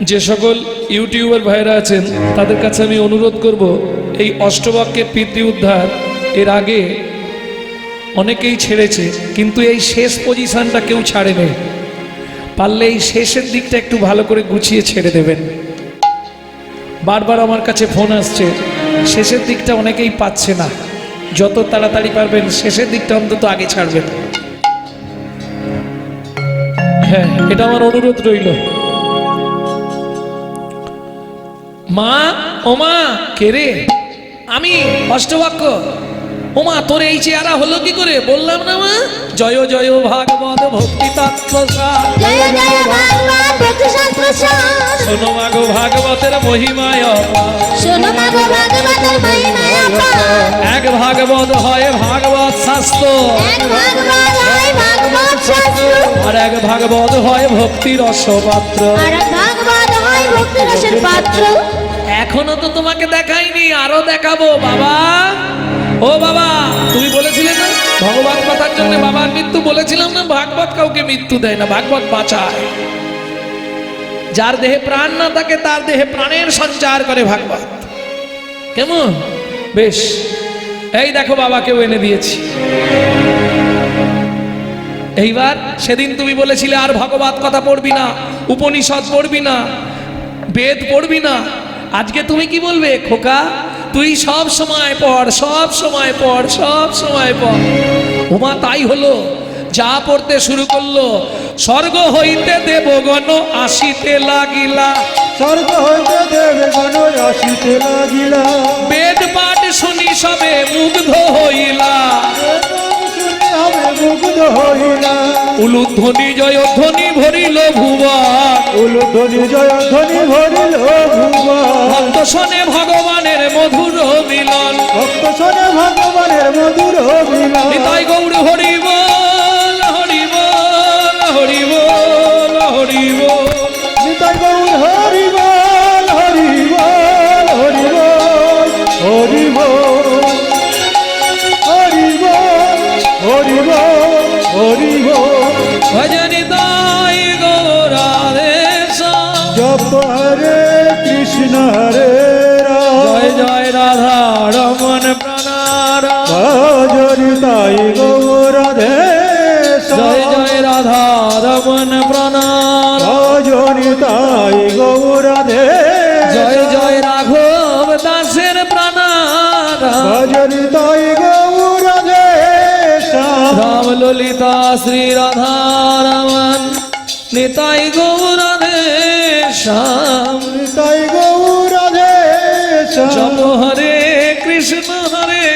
যে সকল ইউটিউবার ভাইরা আছেন তাদের কাছে আমি অনুরোধ করব, এই অষ্টবাক্যের পিতৃ উদ্ধার এর আগে অনেকেই ছেড়েছে, কিন্তু এই শেষ পজিশনটা কেউ ছাড়েনি। পারলে এই শেষের দিকটা একটু ভালো করে গুছিয়ে ছেড়ে দেবেন। বারবার আমার কাছে ফোন আসছে, শেষের দিকটা অনেকেই পাচ্ছে না, যত তাড়াতাড়ি পারবেন শেষের দিকটা অন্তত আগে ছাড়বেন। হ্যাঁ, এটা আমার অনুরোধ রইল। মা, ও মা, কে রে? আমি অষ্টবাক্য। ও মা, তোর এই চেহারা হলো কি করে? বললাম না মা, জয় জয় ভাগবত ভক্তি তত্ত্বসার। জয় জয় ভগবান ভক্তি শাস্ত্র সার। শোনো মা গো ভাগবতের মহিমায় অপার। শোনো মা গো ভাগবতের মহিমায় অপার। এক ভাগবত হয় ভাগবত শাস্ত্র, এক ভাগবত হয় ভাগবত শাস্ত্র। আর এক ভাগবত হয় ভক্তি রসপাত্র। আর এক ভাগবত হয় ভক্তি রসের পাত্র। এখনো তো তোমাকে দেখাইনি, আরো দেখাবো বাবা। ও বাবা, তুমি বলেছিলে না ভগবান কথার জন্য বাবার মৃত্যু? বলেছিলাম না, ভাগবত কাউকে মৃত্যু দেয় না, ভাগবত বাঁচায়। যার দেহে প্রাণ না থাকে তার দেহে প্রাণের সঞ্চার করে ভাগবত। কেমন? বেশ, এই দেখো বাবাকেও এনে দিয়েছি। এইবার সেদিন তুমি বলেছিলে আর ভগবত কথা পড়বি না, উপনিষদ পড়বি না, বেদ পড়বি না। আজকে তুমি কি বলবে? খোকা, তুই সব সময় পড়, সব সময় পড়, সব সময় পড়। ওমা তাই হলো, যা পড়তে শুরু করলো, স্বর্গ হইতে দেবগণ আসিতে লাগিলা। স্বর্গ হইতে দেবগণ আসিতে লাগিলা। বেদ পাঠ শুনি সবে মুগ্ধ হইলা। শুনি আমি মুগ্ধ হইলা। উলুধ্বনি জয়ধ্বনি ভরিল ভুবন। উলুধ্বনি জয়ধ্বনি ভরিল ভুবন। ভক্ত শোনে ভগবানের মধুর মিলন। ভক্ত শোনে ভগবানের মধুর মিলন। নিতাই গৌর হরি বল, হরি বল, হরি বল, হরি বল। নিতাই গৌর হরি বল, হরি বল, হরি বল, হরি বল, হরি বল, হরি বল, হরি বল। ভজনি তাই গৌরাধেশ। জপ হরে কৃষ্ণ হরে রাম। জয় জয় রাধা রমন প্রাণারাম। ভজনি তাই গৌরাধেশ। জয় জয় রাধা রমন প্রাণারাম। ভজনি তাই গৌরাধেশ। জয় জয় রাঘব দাসের প্রাণারাম। ভজনি তাই গৌরাধেশ। রাম ললিতা শ্রী রাধা রমন নিতাই গৌরাধেশ। নিতাই গৌরাধেশ। জপ হরে কৃষ্ণ হরে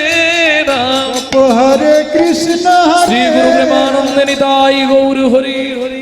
রাম। জপ হরে কৃষ্ণ শ্রী হরে গুরু প্রেমানন্দে নিতাই গৌর হরি হরি।